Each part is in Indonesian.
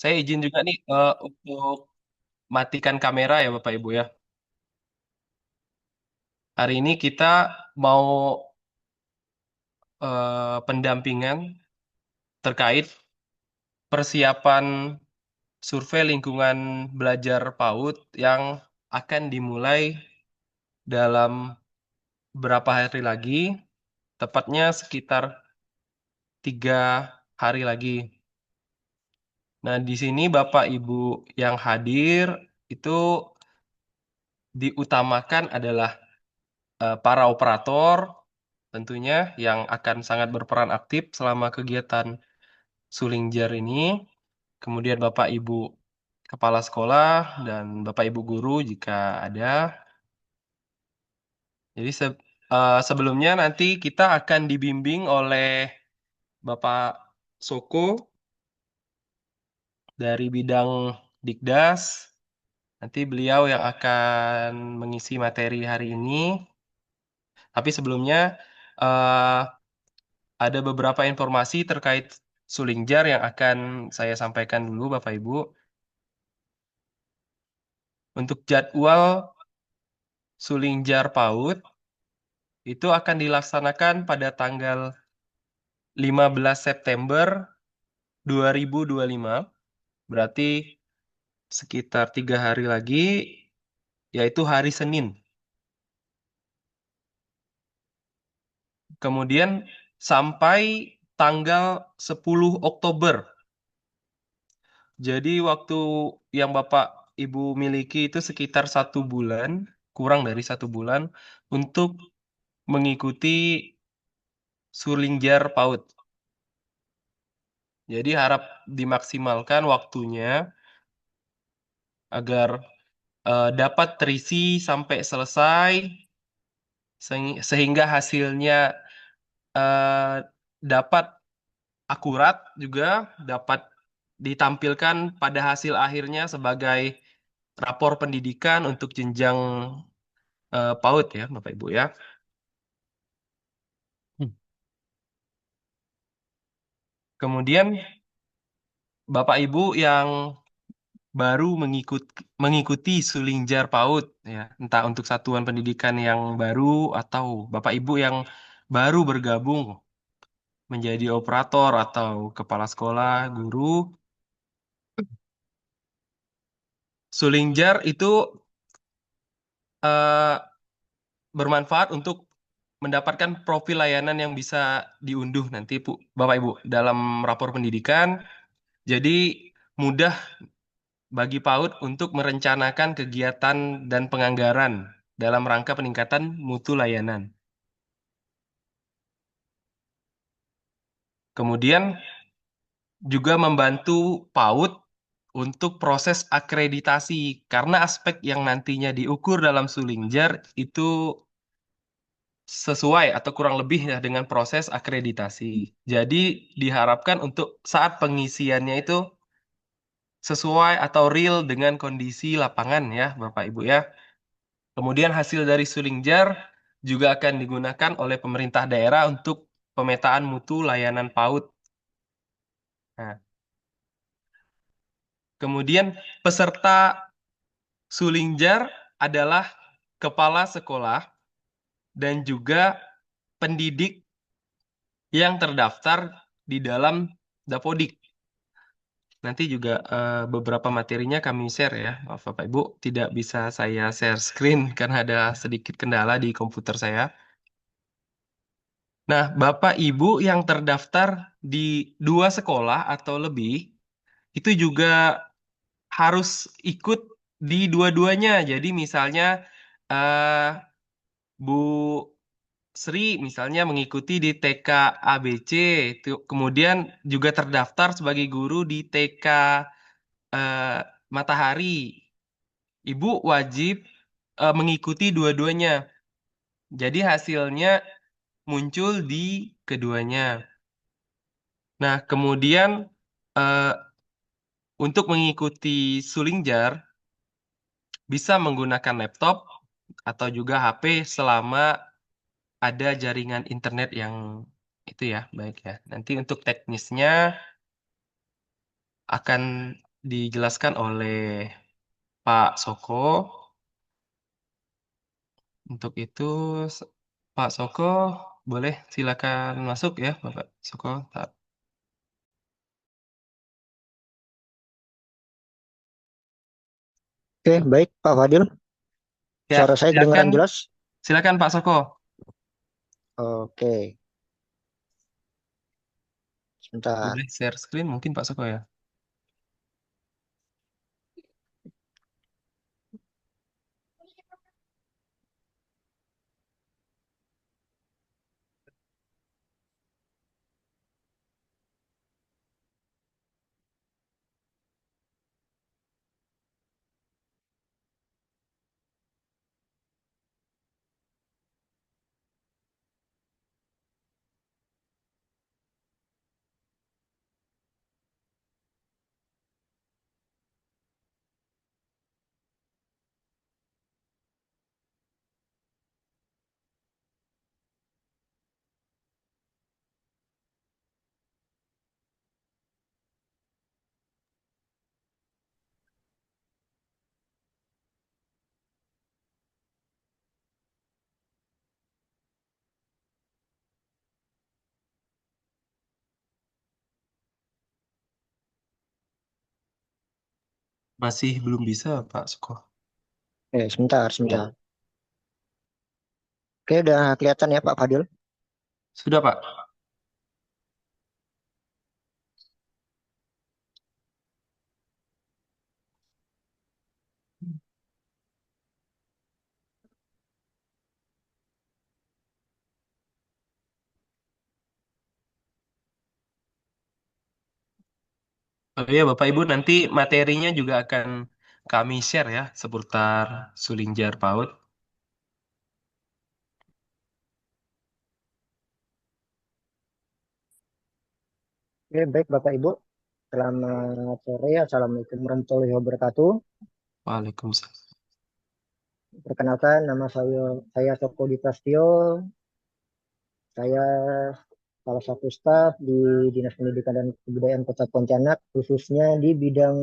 Saya izin juga nih untuk matikan kamera ya Bapak Ibu ya. Hari ini kita mau pendampingan terkait persiapan survei lingkungan belajar PAUD yang akan dimulai dalam beberapa hari lagi, tepatnya sekitar 3 hari lagi. Nah, di sini Bapak Ibu yang hadir itu diutamakan adalah para operator tentunya yang akan sangat berperan aktif selama kegiatan Sulingjar ini. Kemudian Bapak Ibu kepala sekolah dan Bapak Ibu guru jika ada. Jadi sebelumnya nanti kita akan dibimbing oleh Bapak Soko dari bidang Dikdas. Nanti beliau yang akan mengisi materi hari ini. Tapi sebelumnya eh, ada beberapa informasi terkait Sulingjar yang akan saya sampaikan dulu, Bapak Ibu. Untuk jadwal Sulingjar PAUD itu akan dilaksanakan pada tanggal 15 September 2025, berarti sekitar 3 hari lagi, yaitu hari Senin. Kemudian sampai tanggal 10 Oktober. Jadi waktu yang Bapak Ibu miliki itu sekitar 1 bulan, kurang dari 1 bulan, untuk mengikuti Sulingjar PAUD. Jadi harap dimaksimalkan waktunya agar dapat terisi sampai selesai, sehingga hasilnya eh, dapat akurat juga, dapat ditampilkan pada hasil akhirnya sebagai rapor pendidikan untuk jenjang PAUD ya, Bapak Ibu ya. Hmm. Kemudian Bapak Ibu yang baru mengikuti Sulingjar PAUD ya, entah untuk satuan pendidikan yang baru atau Bapak Ibu yang baru bergabung menjadi operator atau kepala sekolah, guru. Sulingjar itu eh, bermanfaat untuk mendapatkan profil layanan yang bisa diunduh nanti Bapak Ibu dalam rapor pendidikan. Jadi mudah bagi PAUD untuk merencanakan kegiatan dan penganggaran dalam rangka peningkatan mutu layanan. Kemudian juga membantu PAUD untuk proses akreditasi karena aspek yang nantinya diukur dalam Sulingjar itu sesuai atau kurang lebih ya dengan proses akreditasi. Jadi diharapkan untuk saat pengisiannya itu sesuai atau real dengan kondisi lapangan ya Bapak Ibu ya. Kemudian hasil dari Sulingjar juga akan digunakan oleh pemerintah daerah untuk pemetaan mutu layanan PAUD. Nah, kemudian peserta Sulingjar adalah kepala sekolah dan juga pendidik yang terdaftar di dalam Dapodik. Nanti juga beberapa materinya kami share ya. Maaf Bapak Ibu, tidak bisa saya share screen karena ada sedikit kendala di komputer saya. Nah, Bapak Ibu yang terdaftar di 2 sekolah atau lebih, itu juga harus ikut di dua-duanya. Jadi misalnya eh, Bu Sri misalnya mengikuti di TK ABC, kemudian juga terdaftar sebagai guru di TK eh, Matahari. Ibu wajib mengikuti dua-duanya. Jadi hasilnya muncul di keduanya. Nah, kemudian eh, untuk mengikuti Sulingjar bisa menggunakan laptop atau juga HP selama ada jaringan internet yang itu ya, baik ya. Nanti untuk teknisnya akan dijelaskan oleh Pak Soko. Untuk itu, s- Pak Soko, boleh silakan masuk ya, Bapak Soko. Oke, baik Pak Fadil. Ya, Suara saya silakan, kedengaran jelas? silakan Pak Soko. Oke, sebentar. Boleh share screen mungkin Pak Soko ya. Masih belum bisa Pak Soko. Sebentar, sebentar. Oke, udah kelihatan ya Pak Fadil. Sudah Pak. Oh iya Bapak Ibu nanti materinya juga akan kami share ya seputar suling jar PAUD. Oke, baik Bapak Ibu. Selamat sore. Assalamualaikum warahmatullahi wabarakatuh. Waalaikumsalam. Perkenalkan, nama saya Toko Ditastio. Saya salah satu staf di Dinas Pendidikan dan Kebudayaan Kota Pontianak, khususnya di bidang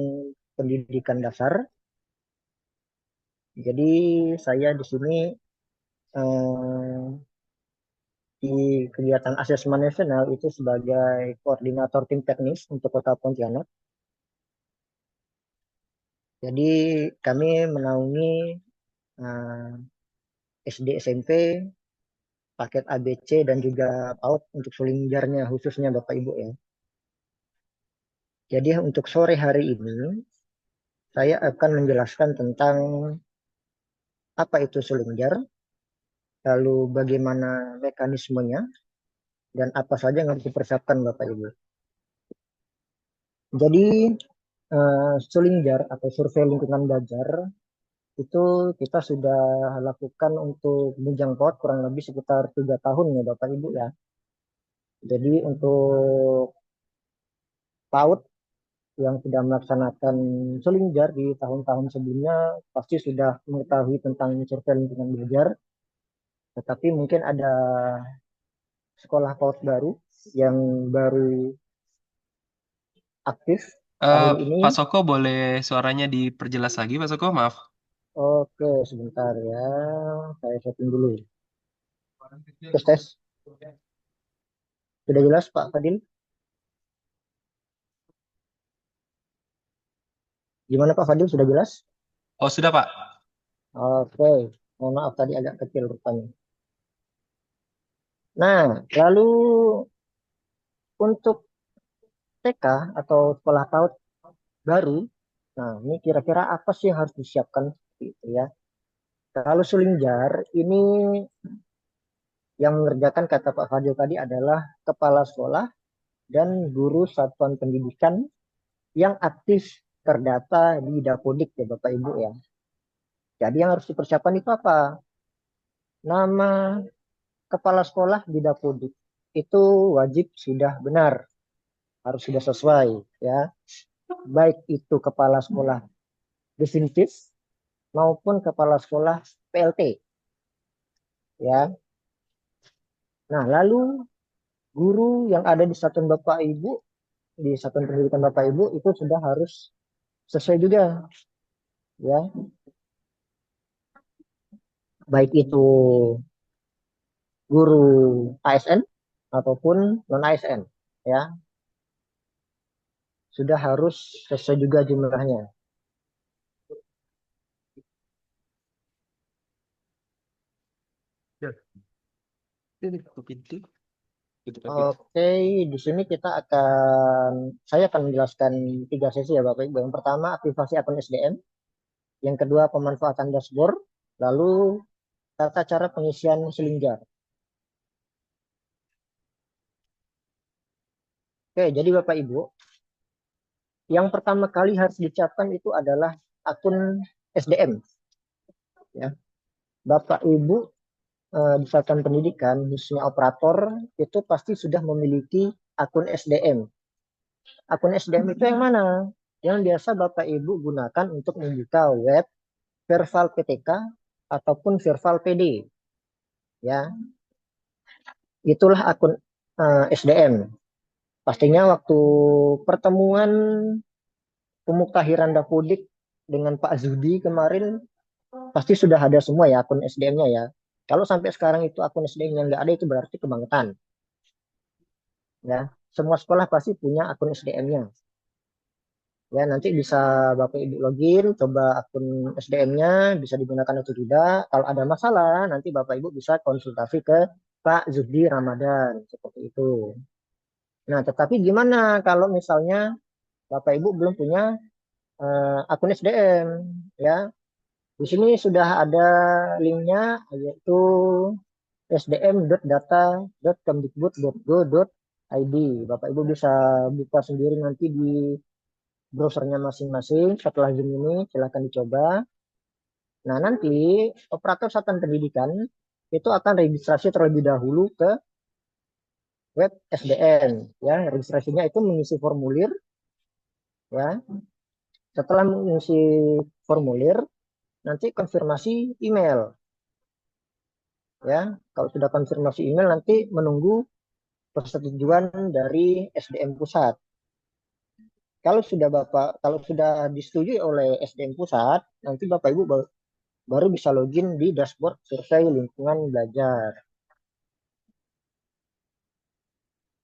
pendidikan dasar. Jadi saya di sini eh, di kegiatan asesmen nasional itu sebagai koordinator tim teknis untuk Kota Pontianak. Jadi kami menaungi eh, SD, SMP, paket ABC dan juga PAUD untuk sulingjarnya khususnya Bapak Ibu ya. Jadi untuk sore hari ini saya akan menjelaskan tentang apa itu sulingjar, lalu bagaimana mekanismenya dan apa saja yang harus dipersiapkan Bapak Ibu. Jadi sulingjar atau survei lingkungan belajar itu kita sudah lakukan untuk jenjang PAUD kurang lebih sekitar 3 tahun ya Bapak Ibu ya. Jadi untuk PAUD yang sudah melaksanakan selinjar di tahun-tahun sebelumnya pasti sudah mengetahui tentang survei lingkungan belajar. Tetapi mungkin ada sekolah PAUD baru yang baru aktif Eh, tahun ini. Pak Soko boleh suaranya diperjelas lagi Pak Soko? Maaf. Oke, sebentar ya. Saya setting dulu. Tes tes. Sudah jelas Pak Fadil? Gimana Pak Fadil? Sudah jelas? Oh sudah Pak. Oke. Mohon maaf tadi agak kecil rupanya. Nah, lalu untuk TK atau sekolah PAUD baru, nah ini kira-kira apa sih yang harus disiapkan gitu ya? Kalau Sulingjar ini yang mengerjakan kata Pak Fadil tadi adalah kepala sekolah dan guru satuan pendidikan yang aktif terdata di Dapodik ya Bapak Ibu ya. Jadi yang harus dipersiapkan itu apa? Nama kepala sekolah di Dapodik itu wajib sudah benar, harus sudah sesuai ya. Baik itu kepala sekolah definitif maupun kepala sekolah PLT ya. Nah, lalu guru yang ada di satuan Bapak Ibu, di satuan pendidikan Bapak Ibu itu sudah harus sesuai juga ya, baik itu guru ASN ataupun non ASN ya, sudah harus sesuai juga jumlahnya. Ya, ini tutup pintu, tutup pintu. Oke, di sini saya akan menjelaskan tiga sesi ya Bapak Ibu. Yang pertama aktivasi akun SDM, yang kedua pemanfaatan dashboard, lalu tata cara pengisian Selingjar. Oke, jadi Bapak Ibu, yang pertama kali harus disiapkan itu adalah akun SDM ya. Bapak Ibu di satuan pendidikan, khususnya operator, itu pasti sudah memiliki akun SDM. Akun SDM itu yang mana? Yang biasa Bapak Ibu gunakan untuk membuka web Verval PTK ataupun Verval PD. Ya, itulah akun SDM. Pastinya waktu pertemuan pemuktahiran Dapodik dengan Pak Zudi kemarin pasti sudah ada semua ya akun SDM-nya ya. Kalau sampai sekarang itu akun SDM yang nggak ada itu berarti kebangetan ya. Semua sekolah pasti punya akun SDM-nya. Ya, nanti bisa Bapak Ibu login, coba akun SDM-nya bisa digunakan atau tidak. Kalau ada masalah, nanti Bapak Ibu bisa konsultasi ke Pak Zubdi Ramadan, seperti itu. Nah, tetapi gimana kalau misalnya Bapak Ibu belum punya akun SDM, ya? Di sini sudah ada linknya, yaitu sdm.data.kemdikbud.go.id. Bapak Ibu bisa buka sendiri nanti di browsernya masing-masing. Setelah Zoom ini, silahkan dicoba. Nah, nanti operator satuan pendidikan itu akan registrasi terlebih dahulu ke web SDM. Ya, registrasinya itu mengisi formulir. Ya, setelah mengisi formulir, nanti konfirmasi email. Ya, kalau sudah konfirmasi email, nanti menunggu persetujuan dari SDM pusat. Kalau sudah disetujui oleh SDM pusat, nanti Bapak Ibu baru bisa login di dashboard survei lingkungan belajar.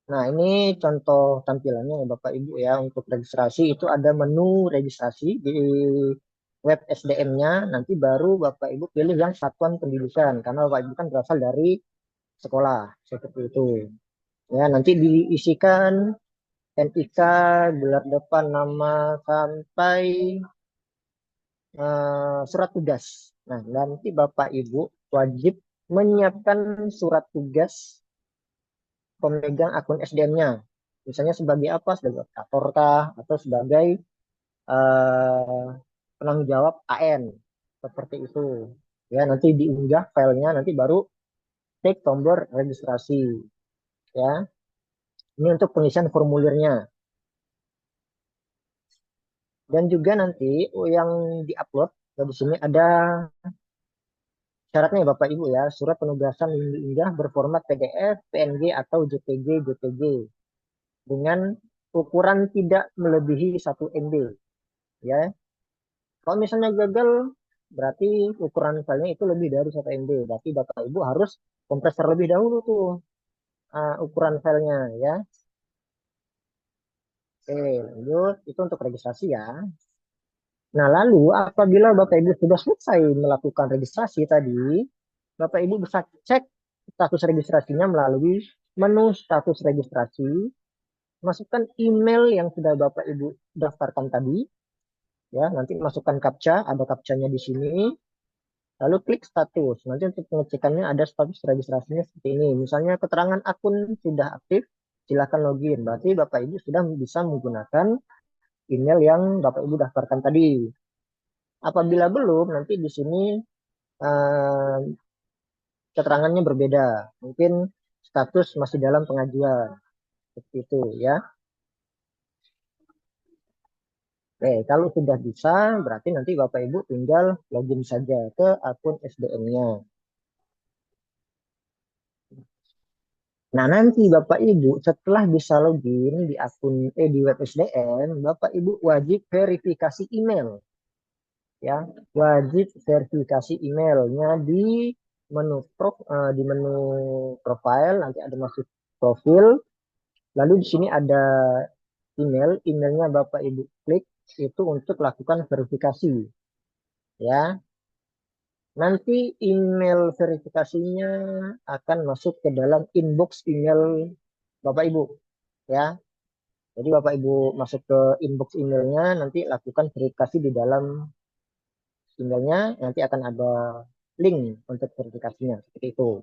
Nah, ini contoh tampilannya ya Bapak Ibu ya. Untuk registrasi itu ada menu registrasi di web SDM-nya. Nanti baru Bapak Ibu pilih yang satuan pendidikan. Karena Bapak Ibu kan berasal dari sekolah. Seperti itu. Ya, nanti diisikan NIK, gelar depan, nama, sampai surat tugas. Nah, nanti Bapak Ibu wajib menyiapkan surat tugas pemegang akun SDM-nya. Misalnya sebagai apa? Sebagai operator kah? Atau sebagai eh, penanggung jawab AN. Seperti itu. Ya, nanti diunggah filenya, nanti baru klik tombol registrasi. Ya, ini untuk pengisian formulirnya. Dan juga nanti yang diupload, ya di sini ada syaratnya ya Bapak Ibu ya, surat penugasan yang diunggah berformat PDF, PNG atau JPG, JPG dengan ukuran tidak melebihi 1 MB ya. Kalau misalnya gagal berarti ukuran filenya itu lebih dari 1 MB. Berarti Bapak Ibu harus kompres terlebih dahulu tuh ukuran filenya ya. Oke, lanjut. Itu untuk registrasi ya. Nah, lalu apabila Bapak Ibu sudah selesai melakukan registrasi tadi, Bapak Ibu bisa cek status registrasinya melalui menu status registrasi, masukkan email yang sudah Bapak Ibu daftarkan tadi, ya, nanti masukkan captcha, ada captchanya di sini, lalu klik status. Nanti untuk pengecekannya ada status registrasinya seperti ini. Misalnya keterangan akun sudah aktif, silakan login. Berarti Bapak Ibu sudah bisa menggunakan email yang Bapak Ibu daftarkan tadi. Apabila belum, nanti di sini eh, keterangannya berbeda. Mungkin status masih dalam pengajuan. Seperti itu ya. Oke, kalau sudah bisa, berarti nanti Bapak Ibu tinggal login saja ke akun SDM-nya. Nah, nanti Bapak Ibu setelah bisa login di akun di web SDM, Bapak Ibu wajib verifikasi email ya. Wajib verifikasi emailnya di di menu profile nanti ada masuk profil, lalu di sini ada emailnya Bapak Ibu klik itu untuk lakukan verifikasi ya. Nanti email verifikasinya akan masuk ke dalam inbox email Bapak Ibu ya. Jadi Bapak Ibu masuk ke inbox emailnya, nanti lakukan verifikasi di dalam emailnya, nanti akan ada link untuk verifikasinya seperti itu.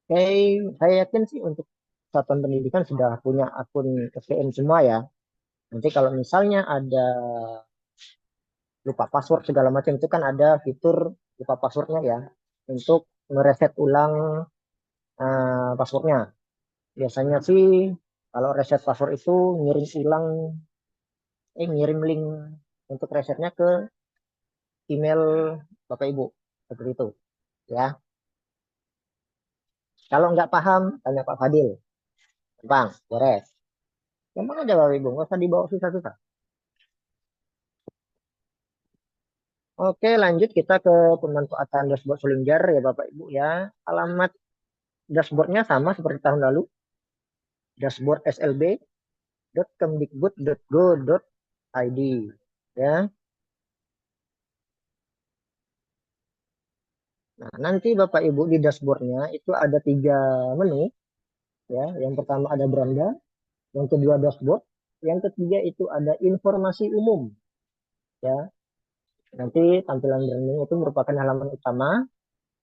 Oke, saya yakin sih untuk satuan pendidikan sudah punya akun SPM semua ya. Nanti kalau misalnya ada lupa password segala macam itu kan ada fitur lupa passwordnya ya untuk mereset ulang passwordnya. Biasanya sih kalau reset password itu ngirim ulang ngirim link untuk resetnya ke email Bapak Ibu seperti itu ya. Kalau nggak paham tanya Pak Fadil. Bang, beres. Gampang aja Bapak Ibu, nggak usah dibawa susah-susah. Oke, lanjut kita ke pemanfaatan dashboard Solingjar ya Bapak Ibu ya. Alamat dashboardnya sama seperti tahun lalu. Dashboard slb.kemdikbud.go.id ya. Nah, nanti Bapak Ibu di dashboardnya itu ada tiga menu ya. Yang pertama ada beranda, yang kedua dashboard, yang ketiga itu ada informasi umum ya. Nanti tampilan branding itu merupakan halaman utama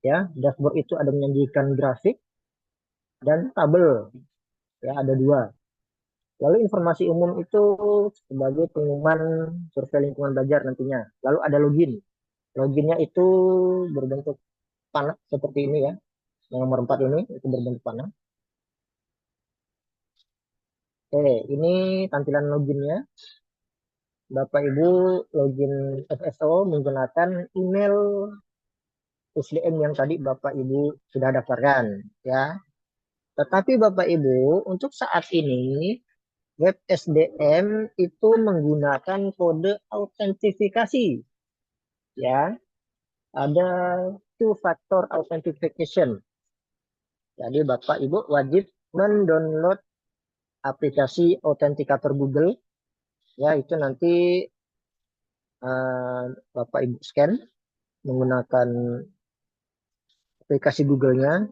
ya. Dashboard itu ada menyajikan grafik dan tabel ya, ada dua. Lalu informasi umum itu sebagai pengumuman survei lingkungan belajar nantinya. Lalu ada login. Loginnya itu berbentuk panah seperti ini ya. Yang nomor 4 ini itu berbentuk panah. Oke, ini tampilan loginnya. Bapak Ibu login FSO menggunakan email SDM yang tadi Bapak Ibu sudah daftarkan ya. Tetapi Bapak Ibu untuk saat ini web SDM itu menggunakan kode autentifikasi ya. Ada two factor authentication. Jadi Bapak Ibu wajib mendownload aplikasi autentikator Google ya, itu nanti eh, Bapak Ibu scan menggunakan aplikasi Google-nya,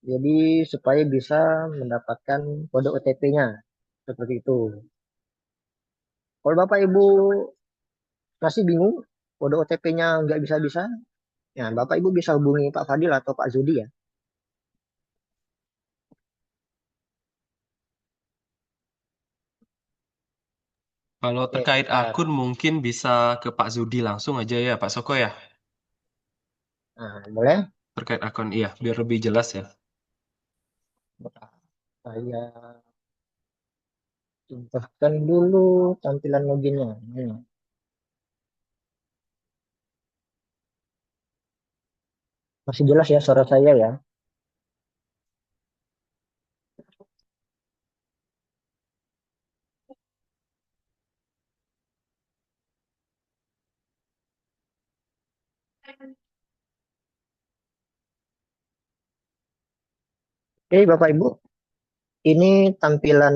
jadi supaya bisa mendapatkan kode OTP-nya seperti itu. Kalau Bapak Ibu masih bingung kode OTP-nya nggak bisa-bisa, ya Bapak Ibu bisa hubungi Pak Fadil atau Pak Zudi ya. Kalau Oke, terkait bentar. akun mungkin bisa ke Pak Zudi langsung aja ya, Pak Soko ya. Nah, boleh? Terkait akun, iya, biar lebih jelas ya. Bentar. Saya contohkan dulu tampilan loginnya. Masih jelas ya suara saya ya. Oke, Bapak Ibu, ini tampilan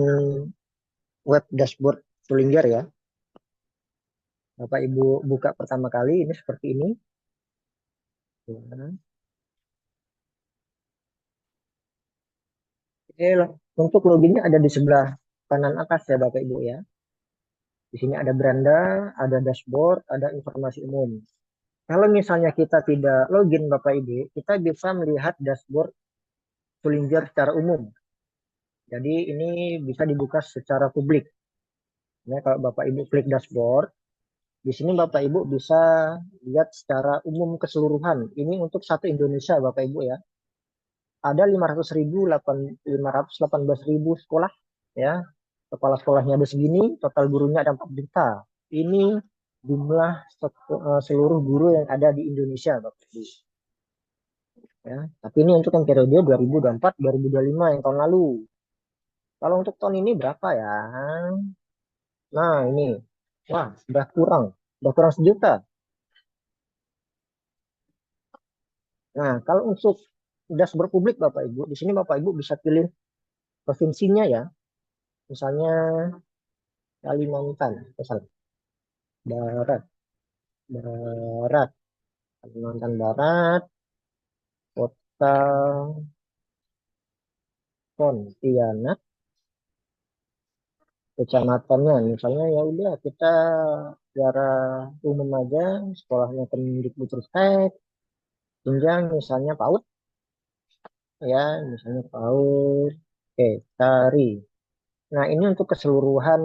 web dashboard Sulinggar ya. Bapak Ibu buka pertama kali ini seperti ini. Ya. Oke, untuk loginnya ada di sebelah kanan atas ya Bapak Ibu ya. Di sini ada beranda, ada dashboard, ada informasi umum. Kalau misalnya kita tidak login Bapak Ibu, kita bisa melihat dashboard Sulinggar secara umum. Jadi ini bisa dibuka secara publik. Ya, kalau Bapak Ibu klik dashboard, di sini Bapak Ibu bisa lihat secara umum keseluruhan. Ini untuk satu Indonesia Bapak Ibu ya. Ada 518.000 sekolah ya. Kepala sekolahnya ada segini, total gurunya ada 4 juta. Ini jumlah seluruh guru yang ada di Indonesia, Bapak Ibu. Ya, tapi ini untuk yang periode 2024, 2025 yang tahun lalu. Kalau untuk tahun ini berapa ya? Nah, ini. Wah, udah kurang. Udah kurang 1 juta. Nah, kalau untuk dashboard publik Bapak Ibu, di sini Bapak Ibu bisa pilih provinsinya ya. Misalnya Kalimantan, misalnya Barat, Barat, Kalimantan Barat, Kota Pontianak, kecamatannya. Misalnya ya udah kita secara umum aja, sekolahnya Kemendikbudristek, jenjang misalnya PAUD, ya, misalnya PAUD, oke, cari. Nah, ini untuk keseluruhan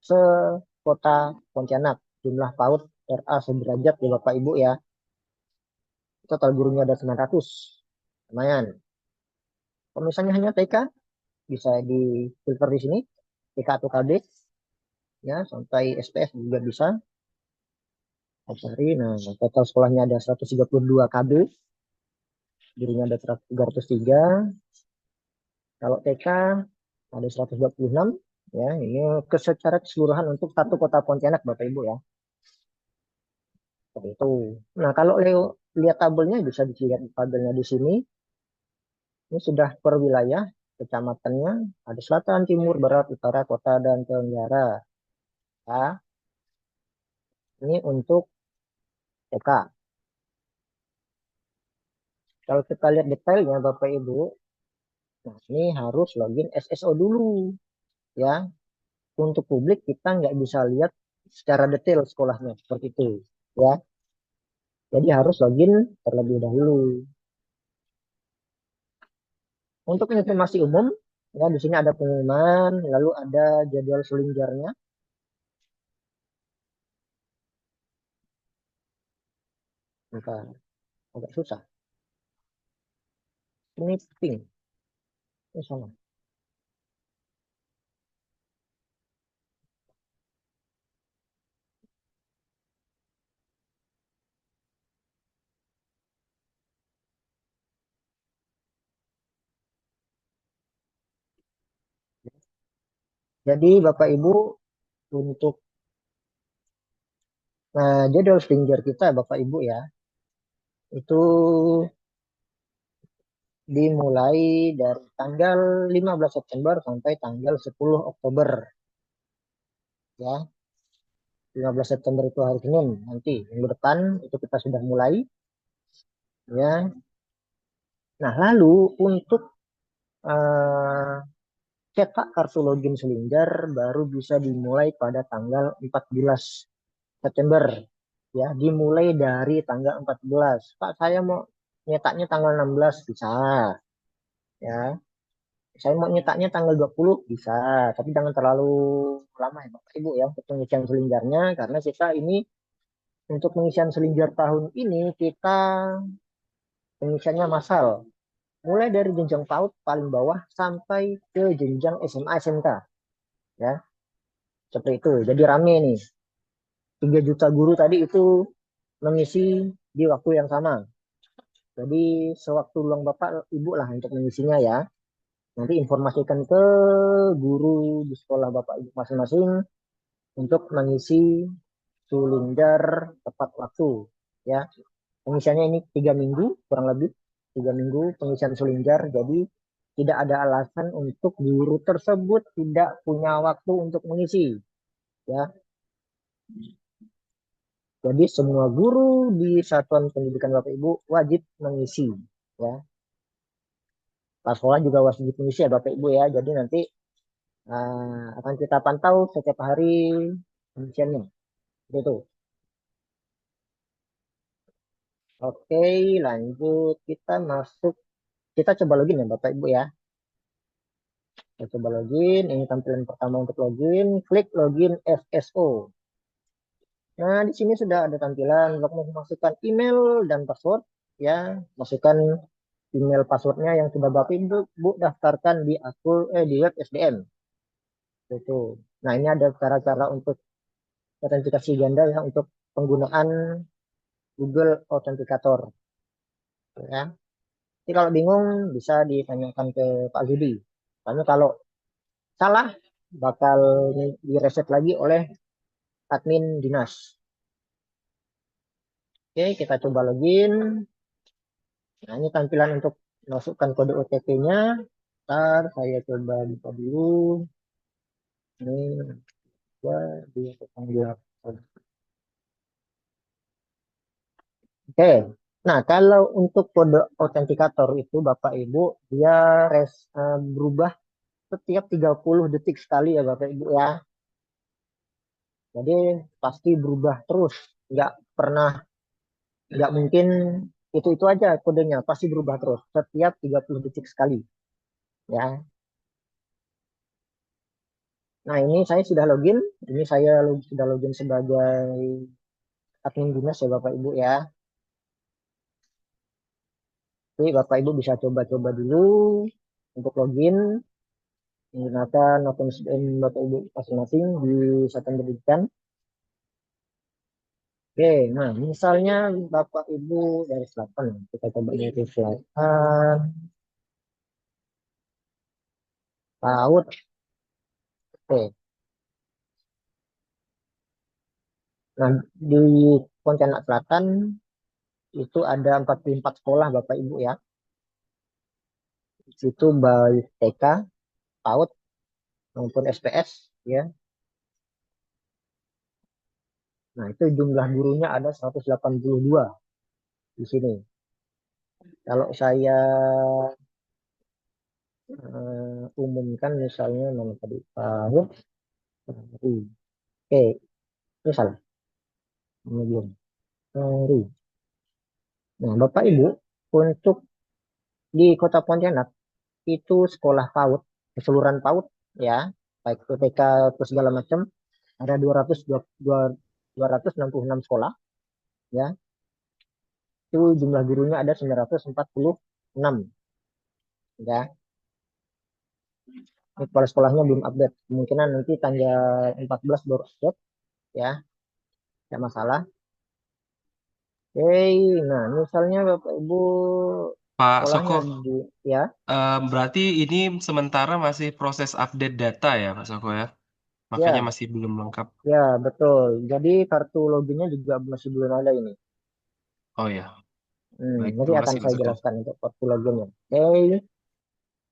sekota Pontianak. Jumlah PAUD RA sederajat ya Bapak Ibu ya. Total gurunya ada 900. Lumayan. Kalau misalnya hanya TK, bisa di filter di sini. TK atau KB, ya, sampai SPS juga bisa. Cari. Nah, total sekolahnya ada 132 KB. Gurunya ada 303. Kalau TK ada 126. Ya, ini secara keseluruhan untuk satu kota Pontianak Bapak Ibu ya. Seperti itu. Nah, kalau Leo lihat tabelnya bisa dilihat tabelnya di sini. Ini sudah per wilayah kecamatannya ada selatan, timur, barat, utara, kota dan tenggara. Ya, ini untuk TK. Kalau kita lihat detailnya Bapak Ibu, nah ini harus login SSO dulu ya. Untuk publik kita nggak bisa lihat secara detail sekolahnya seperti itu ya. Jadi harus login terlebih dahulu. Untuk informasi umum, ya di sini ada pengumuman, lalu ada jadwal selinjarnya. Bentar, agak susah. Ini pink, ini sama. Jadi Bapak Ibu untuk jadwal selinjar kita Bapak Ibu ya, itu dimulai dari tanggal 15 September sampai tanggal 10 Oktober ya. 15 September itu hari Senin, nanti minggu depan itu kita sudah mulai ya. Nah, lalu untuk eh, cetak kartu login selinjar baru bisa dimulai pada tanggal 14 September ya, dimulai dari tanggal 14. Pak, saya mau nyetaknya tanggal 16 bisa ya. Saya mau nyetaknya tanggal 20 bisa, tapi jangan terlalu lama ya Bapak Ibu ya untuk pengisian selinjarnya karena kita ini untuk pengisian selinjar tahun ini kita pengisiannya massal. Mulai dari jenjang PAUD paling bawah sampai ke jenjang SMA SMK ya. Seperti itu. Jadi rame nih. 3 juta guru tadi itu mengisi di waktu yang sama. Jadi sewaktu luang Bapak Ibu lah untuk mengisinya ya. Nanti informasikan ke guru di sekolah Bapak Ibu masing-masing untuk mengisi Sulinjar tepat waktu ya. Pengisiannya ini 3 minggu kurang lebih 3 minggu pengisian Sulinjar. Jadi tidak ada alasan untuk guru tersebut tidak punya waktu untuk mengisi ya. Jadi semua guru di satuan pendidikan Bapak Ibu wajib mengisi ya. Pas sekolah juga wajib mengisi ya Bapak Ibu ya. Jadi nanti akan kita pantau setiap hari pengisiannya. Itu. Oke, lanjut kita masuk. Kita coba login ya Bapak Ibu ya. Kita coba login. Ini tampilan pertama untuk login. Klik login SSO. Nah, di sini sudah ada tampilan untuk memasukkan email dan password ya. Masukkan email passwordnya yang sudah Bapak Ibu daftarkan di akun di web SDM. Itu. Nah, ini ada cara-cara untuk autentikasi ganda ya untuk penggunaan Google Authenticator ya. Jadi kalau bingung bisa ditanyakan ke Pak Zudi. Karena kalau salah bakal direset lagi oleh admin dinas. Oke, kita coba login. Nah, ini tampilan untuk masukkan kode OTP-nya. Ntar saya coba buka dulu. Ini gua di dua. Oke. Nah, kalau untuk kode autentikator itu Bapak Ibu dia berubah setiap 30 detik sekali ya Bapak Ibu ya. Jadi pasti berubah terus. Nggak pernah, nggak mungkin itu aja kodenya. Pasti berubah terus setiap 30 detik sekali ya. Nah, ini saya sudah login. Ini saya sudah login sebagai admin dinas ya Bapak Ibu ya. Jadi Bapak Ibu bisa coba-coba dulu untuk login menggunakan akun Bapak Ibu masing-masing di satuan pendidikan. Oke, nah misalnya Bapak Ibu dari selatan, kita coba dari selatan, PAUD. Oke, nah di Pontianak Selatan itu ada 44 sekolah Bapak Ibu ya. Di situ baik TK, PAUD maupun SPS ya. Nah, itu jumlah gurunya ada 182 di sini. Kalau saya umumkan misalnya nama tadi PAUD. Oke, ini salah. Ini belum. Sorry. Nah, Bapak Ibu, untuk di Kota Pontianak itu sekolah PAUD, keseluruhan PAUD ya, baik itu TK terus segala macam, ada 266 sekolah ya. Itu jumlah gurunya ada 946 ya. Ini kepala sekolahnya belum update. Kemungkinan nanti tanggal 14 baru update ya, tidak masalah. Oke, nah misalnya Bapak Ibu Pak sekolahnya Soko, di ya, berarti ini sementara masih proses update data ya, Pak Soko ya? Makanya ya, masih belum lengkap. ya betul. Jadi kartu loginnya juga masih belum ada ini. Oh ya, baik. Nanti Terima akan kasih, Pak saya Soko. jelaskan untuk kartu loginnya. Oke.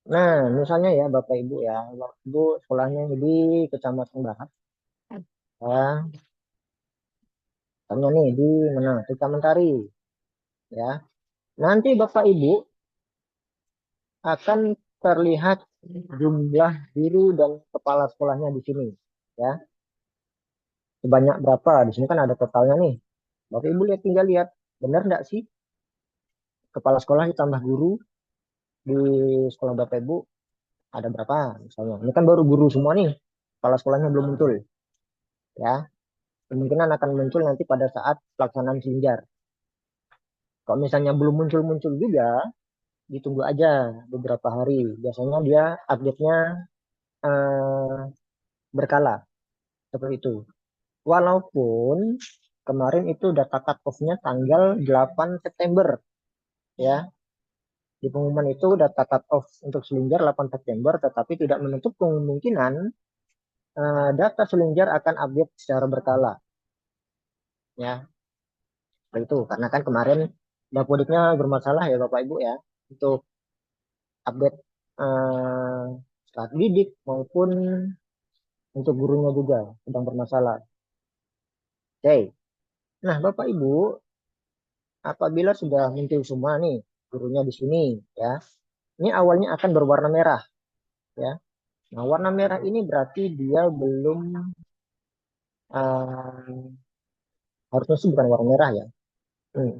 Nah, misalnya ya Bapak Ibu ya, Bapak Ibu sekolahnya di Kecamatan Barat. Ya, misalnya nih di mana? Kecamatan Tari. Ya, nanti Bapak Ibu akan terlihat jumlah guru dan kepala sekolahnya di sini. Ya, sebanyak berapa? Di sini kan ada totalnya nih. Bapak Ibu lihat tinggal lihat, benar nggak sih kepala sekolah ditambah guru di sekolah Bapak Ibu ada berapa? Misalnya, ini kan baru guru semua nih, kepala sekolahnya belum muncul. Ya, kemungkinan akan muncul nanti pada saat pelaksanaan selinjar. Kalau misalnya belum muncul-muncul juga, ditunggu aja beberapa hari. Biasanya dia update-nya eh, berkala seperti itu. Walaupun kemarin itu data cut off-nya tanggal 8 September ya. Di pengumuman itu data cut off untuk selinjar 8 September, tetapi tidak menutup kemungkinan data selinjar akan update secara berkala ya. Seperti itu karena kan kemarin Dapodiknya bermasalah ya Bapak Ibu ya untuk update eh, start didik maupun untuk gurunya juga sedang bermasalah. Oke. Nah, Bapak Ibu, apabila sudah muncul semua nih gurunya di sini ya. Ini awalnya akan berwarna merah ya. Nah, warna merah ini berarti dia belum eh, harusnya sih bukan warna merah ya.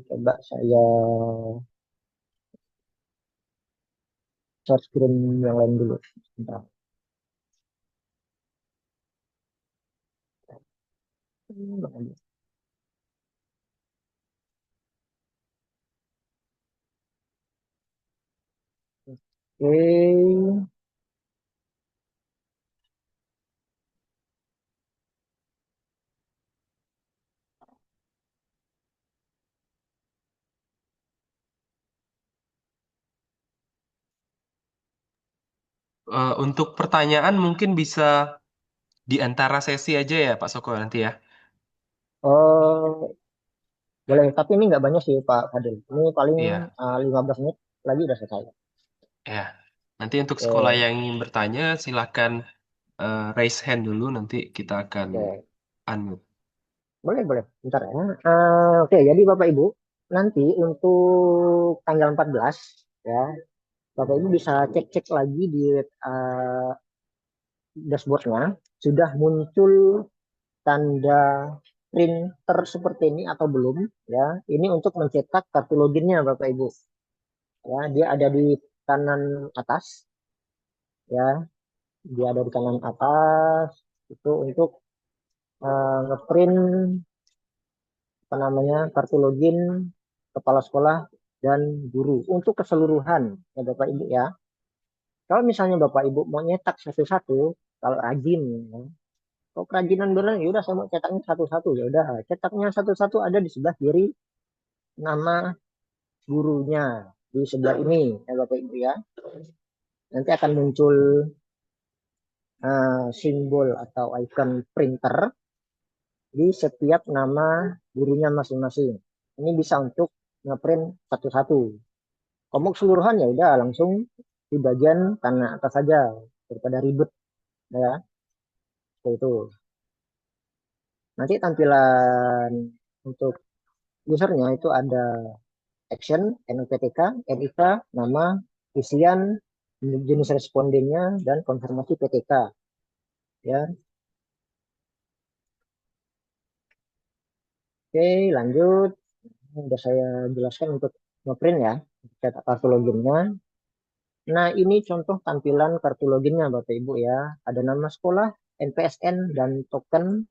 Coba saya share screen yang lain dulu. Sebentar. Oke. Untuk pertanyaan mungkin bisa di antara sesi aja ya Pak Soko nanti ya. Oh, boleh. Tapi ini nggak banyak sih Pak Fadil. Ini paling Iya, 15 menit lagi udah selesai. ya. Nanti untuk sekolah Oke, yang ingin bertanya silahkan raise hand dulu nanti kita akan oke. unmute. Boleh, boleh. Bentar ya. Oke, jadi Bapak Ibu, nanti untuk tanggal 14 ya, Bapak Ibu bisa cek-cek lagi di dashboardnya, sudah muncul tanda printer seperti ini atau belum ya. Ini untuk mencetak kartu loginnya Bapak Ibu. Ya, dia ada di kanan atas ya, dia ada di kanan atas itu untuk ngeprint apa namanya kartu login kepala sekolah dan guru untuk keseluruhan ya Bapak Ibu ya. Kalau misalnya Bapak Ibu mau nyetak satu-satu, kalau rajin, ya. Kalau kerajinan beneran, ya udah saya mau cetaknya satu-satu, ya udah cetaknya satu-satu ada di sebelah kiri nama gurunya di sebelah ini ya Bapak Ibu ya. Nanti akan muncul simbol atau icon printer di setiap nama gurunya masing-masing. Ini bisa untuk ngeprint satu-satu. Kalau mau keseluruhan ya udah langsung di bagian kanan atas saja daripada ribet ya. Seperti itu. Nanti tampilan untuk usernya itu ada action, NUPTK, NIK, nama, isian, jenis respondennya, dan konfirmasi PTK. Ya, oke, lanjut. Sudah saya jelaskan untuk ngeprint ya, cetak kartu loginnya. Nah, ini contoh tampilan kartu loginnya, Bapak Ibu ya. Ada nama sekolah, NPSN, dan token.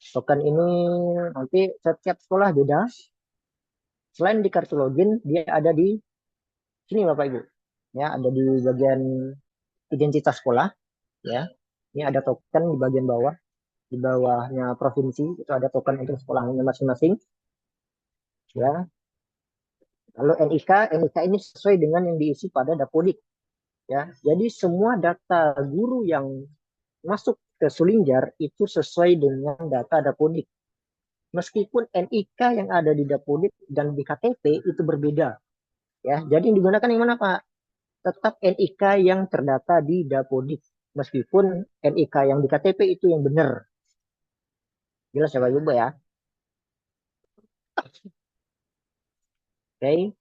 Token ini nanti setiap sekolah beda. Selain di kartu login, dia ada di sini, Bapak Ibu. Ya, ada di bagian identitas sekolah. Ya, ini ada token di bagian bawah. Di bawahnya provinsi itu ada token untuk sekolahnya masing-masing. Ya, lalu NIK, NIK ini sesuai dengan yang diisi pada Dapodik. Ya, jadi semua data guru yang masuk ke Sulingjar itu sesuai dengan data Dapodik. Meskipun NIK yang ada di Dapodik dan di KTP itu berbeda. Ya, jadi yang digunakan yang mana Pak? Tetap NIK yang terdata di Dapodik. Meskipun NIK yang di KTP itu yang benar. Jelas ya Pak Ibu ya. Oke.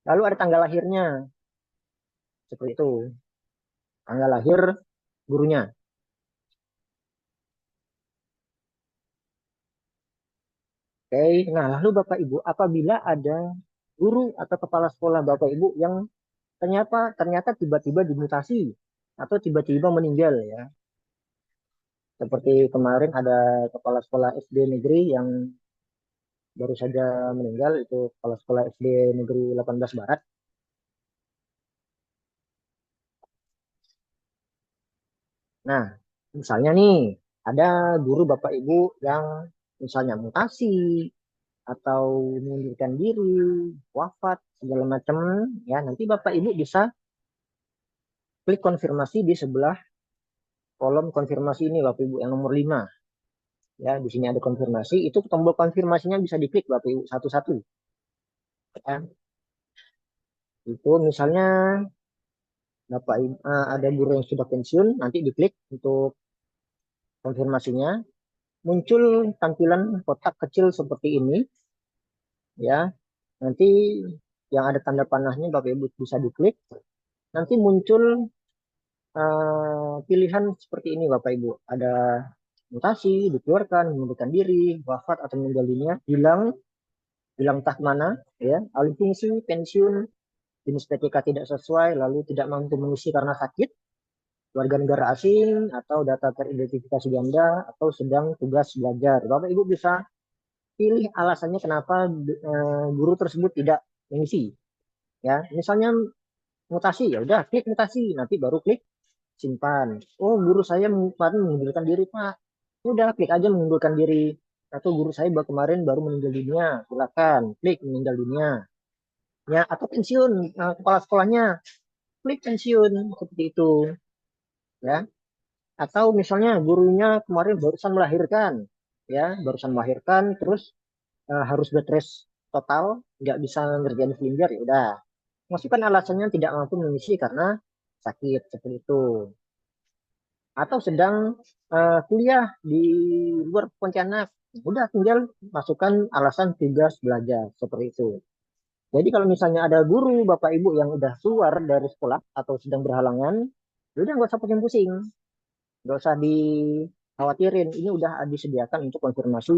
Lalu ada tanggal lahirnya. Seperti itu. Tanggal lahir gurunya. Oke. Nah, lalu Bapak Ibu, apabila ada guru atau kepala sekolah Bapak Ibu yang ternyata tiba-tiba dimutasi atau tiba-tiba meninggal ya. Seperti kemarin ada kepala sekolah SD negeri yang baru saja meninggal itu kepala sekolah SD negeri 18 Barat. Nah, misalnya nih ada guru Bapak Ibu yang misalnya mutasi atau mengundurkan diri, wafat segala macam ya nanti Bapak Ibu bisa klik konfirmasi di sebelah kolom konfirmasi ini Bapak Ibu yang nomor 5 ya di sini ada konfirmasi itu tombol konfirmasinya bisa diklik Bapak Ibu satu-satu ya. Itu misalnya Bapak Ibu, ada guru yang sudah pensiun nanti diklik untuk konfirmasinya muncul tampilan kotak kecil seperti ini ya nanti yang ada tanda panahnya Bapak Ibu bisa diklik nanti muncul pilihan seperti ini Bapak Ibu ada mutasi dikeluarkan mengundurkan diri wafat atau meninggal dunia hilang hilang entah mana ya alih fungsi pensiun jenis PTK tidak sesuai lalu tidak mampu mengisi karena sakit warga negara asing atau data teridentifikasi ganda atau sedang tugas belajar Bapak Ibu bisa pilih alasannya kenapa guru tersebut tidak mengisi ya misalnya mutasi ya udah klik mutasi nanti baru klik simpan oh guru saya kemarin mengundurkan diri Pak udah klik aja mengundurkan diri atau guru saya kemarin baru meninggal dunia silakan klik meninggal dunia ya atau pensiun kepala sekolahnya klik pensiun seperti itu, ya. Atau misalnya gurunya kemarin barusan melahirkan, ya, barusan melahirkan, terus harus bed rest total, nggak bisa ngerjain Flinger, ya udah. Masukkan alasannya tidak mampu mengisi karena sakit seperti itu. Atau sedang kuliah di luar Pontianak, udah tinggal masukkan alasan tugas belajar seperti itu. Jadi kalau misalnya ada guru bapak ibu yang udah keluar dari sekolah atau sedang berhalangan, ya udah nggak usah pusing-pusing, nggak usah dikhawatirin. Ini udah disediakan untuk konfirmasi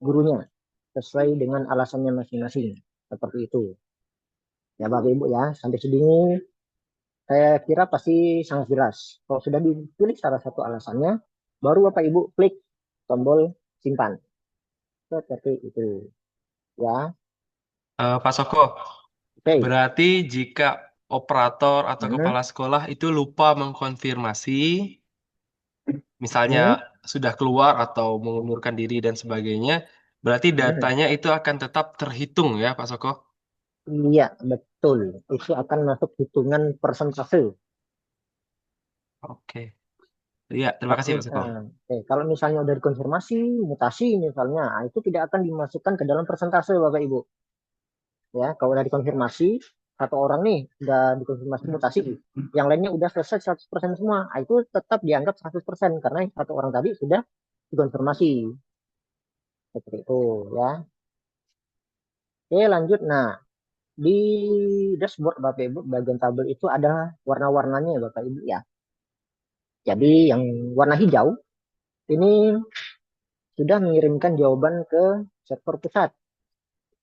gurunya sesuai dengan alasannya masing-masing. Seperti itu. Ya bapak ibu ya, sampai sini saya kira pasti sangat jelas. Kalau sudah dipilih salah satu alasannya, baru bapak ibu klik tombol simpan. Seperti itu. Ya, Pak Soko, oke. berarti jika operator atau Hmm. kepala sekolah itu lupa mengkonfirmasi, misalnya Hmm. sudah keluar atau mengundurkan diri dan sebagainya, berarti Hmm. datanya itu akan tetap terhitung ya, Pak Soko? Iya, betul. Itu akan masuk hitungan persentase. Oke. Iya, terima Kalau, kasih, Pak Soko. kalau misalnya udah dikonfirmasi, mutasi misalnya, itu tidak akan dimasukkan ke dalam persentase, Bapak Ibu. Ya, kalau udah dikonfirmasi, satu orang nih udah dikonfirmasi mutasi, yang lainnya udah selesai 100% semua, itu tetap dianggap 100% karena satu orang tadi sudah dikonfirmasi. Seperti itu, ya. Oke, lanjut. Nah, di dashboard Bapak Ibu, bagian tabel itu ada warna-warnanya ya Bapak Ibu ya. Jadi yang warna hijau ini sudah mengirimkan jawaban ke server pusat.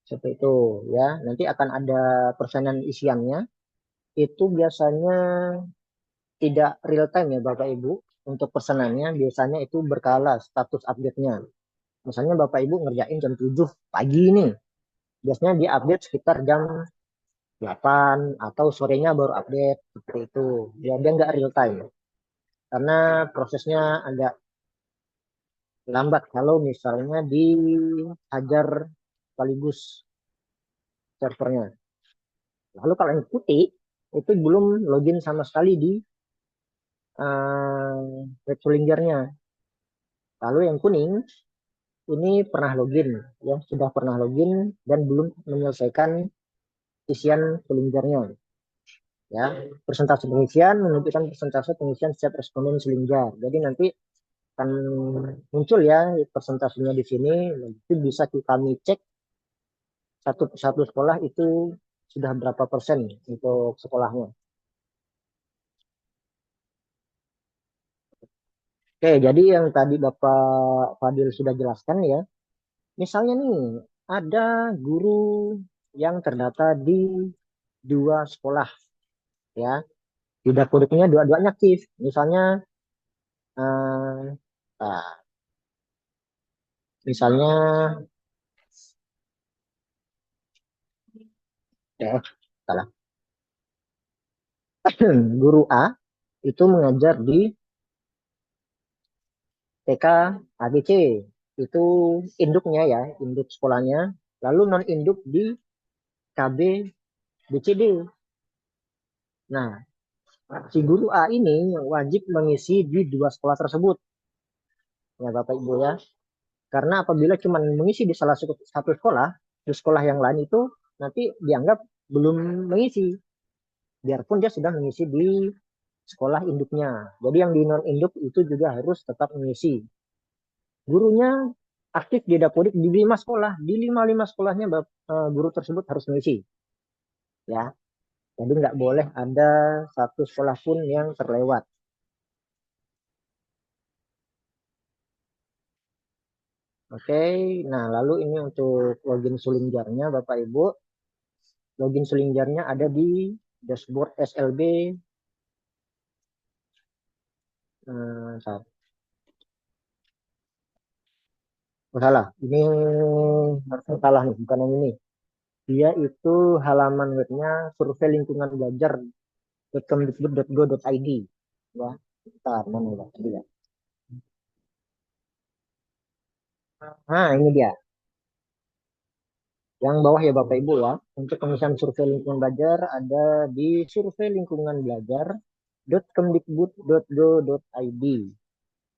Seperti itu ya. Nanti akan ada persenan isiannya. Itu biasanya tidak real time ya Bapak Ibu. Untuk persenannya biasanya itu berkala status update-nya. Misalnya Bapak Ibu ngerjain jam 7 pagi nih. Biasanya dia update sekitar jam 8 atau sorenya baru update seperti itu. Ya, dia nggak real time. Karena prosesnya agak lambat kalau misalnya dihajar sekaligus servernya. Lalu kalau yang putih itu belum login sama sekali di web challengernya. Lalu yang kuning ini pernah login, ya sudah pernah login dan belum menyelesaikan isian challengernya. Ya, persentase pengisian menunjukkan persentase pengisian setiap responden Challenger. Jadi nanti akan muncul ya persentasenya di sini. Nanti bisa kami cek satu sekolah itu sudah berapa persen untuk sekolahnya. Oke, jadi yang tadi Bapak Fadil sudah jelaskan ya, misalnya nih ada guru yang terdata di dua sekolah ya, di kodenya dua-duanya aktif. Misalnya, eh, ah, misalnya, salah, guru A itu mengajar di TK ABC, itu induknya ya, induk sekolahnya. Lalu non induk di KB BCD. Nah, si guru A ini yang wajib mengisi di dua sekolah tersebut, ya Bapak Ibu ya. Karena apabila cuma mengisi di salah satu sekolah, di sekolah yang lain itu nanti dianggap belum mengisi, biarpun dia sudah mengisi di sekolah induknya. Jadi yang di non induk itu juga harus tetap mengisi. Gurunya aktif di Dapodik di 5 sekolah, di lima sekolahnya guru tersebut harus mengisi, ya. Jadi nggak boleh ada satu sekolah pun yang terlewat. Oke, nah lalu ini untuk login Sulinjarnya Bapak Ibu. Login Sulinjarnya ada di dashboard SLB. Salah. Oh, salah. Ini harusnya salah nih, bukan yang ini. Dia itu halaman webnya survei lingkungan belajar.kemdikbud.go.id. Ya, bentar, mana ya? Tadi ya. Nah, ini dia. Yang bawah ya Bapak Ibu ya. Untuk pengisian survei lingkungan belajar ada di survei lingkungan belajar.kemdikbud.go.id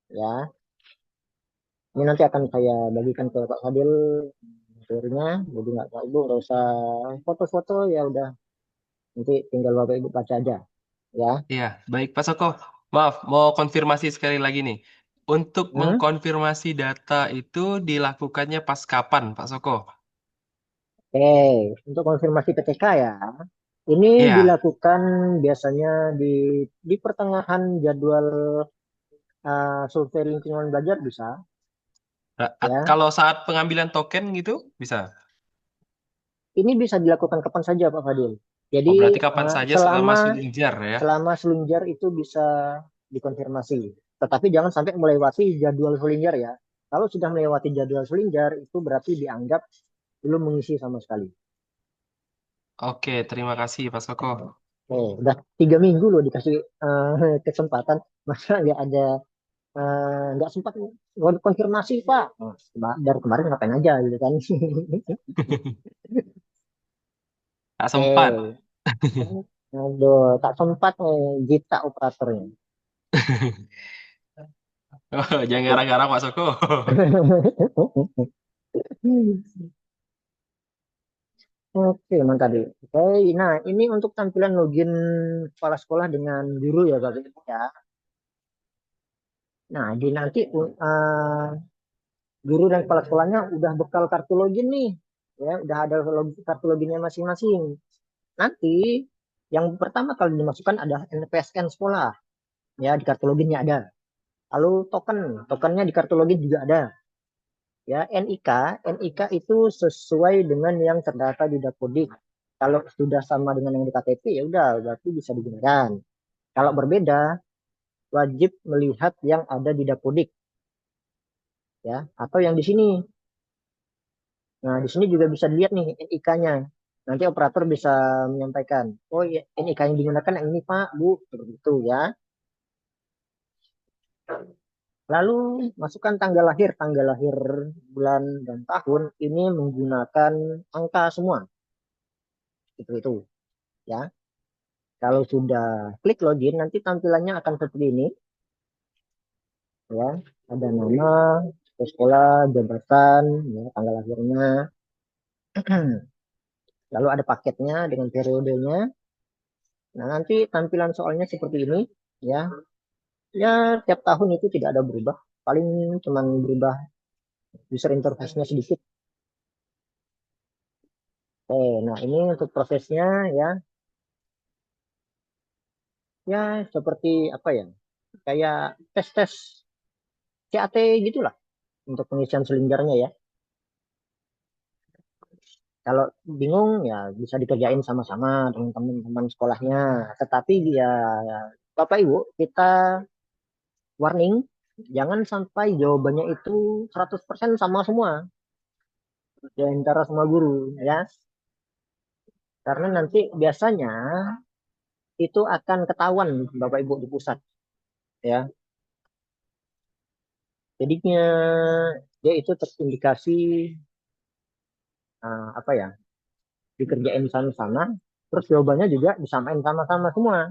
ya. Ini nanti akan saya bagikan ke Pak Fadil materinya. Jadi nggak Pak Ibu nggak usah foto-foto ya udah. Nanti tinggal Bapak Ibu baca aja ya. Iya, baik Pak Soko. Maaf, mau konfirmasi sekali lagi nih. Untuk Hmm? mengkonfirmasi data itu dilakukannya pas kapan, Pak Soko? Oke, untuk konfirmasi PTK ya. Ini Iya, dilakukan biasanya di pertengahan jadwal survei lingkungan belajar bisa ya. kalau saat pengambilan token gitu bisa. Ini bisa dilakukan kapan saja Pak Fadil. Oh, Jadi berarti kapan saja selama selama Sulingjar ya? selama selunjar itu bisa dikonfirmasi. Tetapi jangan sampai melewati jadwal selunjar ya. Kalau sudah melewati jadwal selunjar itu berarti dianggap belum mengisi sama sekali. Oke, terima kasih Pak Soko. Udah 3 minggu loh dikasih kesempatan, masa nggak ada nggak sempat konfirmasi Pak. Oh, dari kemarin ngapain aja gitu kan. Tak sempat. Oke, aduh tak sempat nih Gita operatornya. Oh, jangan Oke. garang-garang Pak Soko. Oke, mantap tadi. Oke, nah ini untuk tampilan login kepala sekolah dengan guru ya Bapak Ibu ya. Nah, di nanti guru dan kepala sekolahnya udah bekal kartu login nih. Ya, udah ada kartu loginnya masing-masing. Nanti yang pertama kali dimasukkan ada NPSN sekolah. Ya, di kartu loginnya ada. Lalu tokennya di kartu login juga ada. Ya, NIK itu sesuai dengan yang terdata di Dapodik. Kalau sudah sama dengan yang di KTP ya udah berarti bisa digunakan. Kalau berbeda wajib melihat yang ada di Dapodik ya atau yang di sini. Nah, di sini juga bisa dilihat nih NIK-nya. Nanti operator bisa menyampaikan, oh ya NIK yang digunakan yang ini Pak, Bu, seperti itu ya. Lalu masukkan tanggal lahir, bulan dan tahun ini menggunakan angka semua, seperti itu ya. Kalau sudah klik login, nanti tampilannya akan seperti ini ya. Ada nama, sekolah, jabatan, ya, tanggal lahirnya. Lalu ada paketnya dengan periodenya. Nah, nanti tampilan soalnya seperti ini ya. Ya, tiap tahun itu tidak ada berubah. Paling cuman berubah user interface-nya sedikit. Nah ini untuk prosesnya ya. Ya, seperti apa ya? Kayak tes-tes CAT gitulah untuk pengisian selinjarnya ya. Kalau bingung ya bisa dikerjain sama-sama dengan teman-teman sekolahnya. Tetapi ya Bapak Ibu, kita warning jangan sampai jawabannya itu 100% sama semua di antara semua guru ya. Karena nanti biasanya itu akan ketahuan Bapak Ibu di pusat ya. Jadinya dia itu terindikasi apa ya dikerjain sama-sama, terus jawabannya juga disamain sama-sama semua.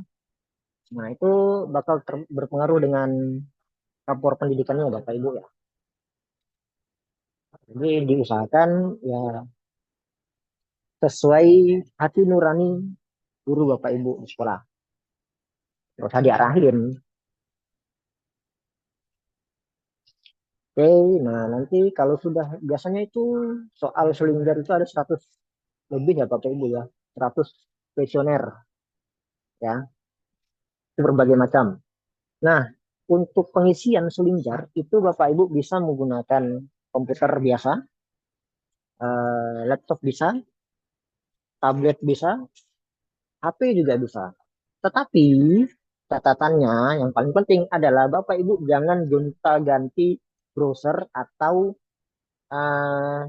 Nah itu bakal berpengaruh dengan rapor pendidikannya Bapak Ibu ya. Jadi diusahakan ya sesuai hati nurani guru Bapak Ibu di sekolah. Gak usah diarahin. Oke, nah nanti kalau sudah biasanya itu soal selingkuh itu ada 100 lebih ya Bapak Ibu ya. 100 kuesioner ya, itu berbagai macam. Nah, untuk pengisian selinjar itu Bapak Ibu bisa menggunakan komputer biasa, laptop bisa, tablet bisa, HP juga bisa. Tetapi catatannya yang paling penting adalah Bapak Ibu jangan gonta-ganti browser atau uh,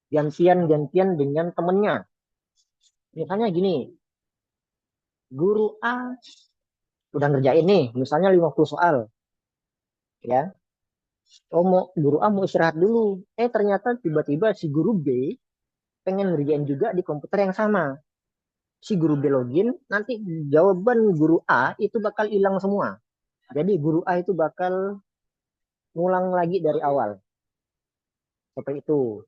gantian-gantian dengan temennya. Misalnya gini, guru A udah ngerjain nih, misalnya 50 soal, ya. Oh, mau guru A mau istirahat dulu. Ternyata tiba-tiba si guru B pengen ngerjain juga di komputer yang sama. Si guru B login, nanti jawaban guru A itu bakal hilang semua. Jadi guru A itu bakal ngulang lagi dari awal. Seperti itu.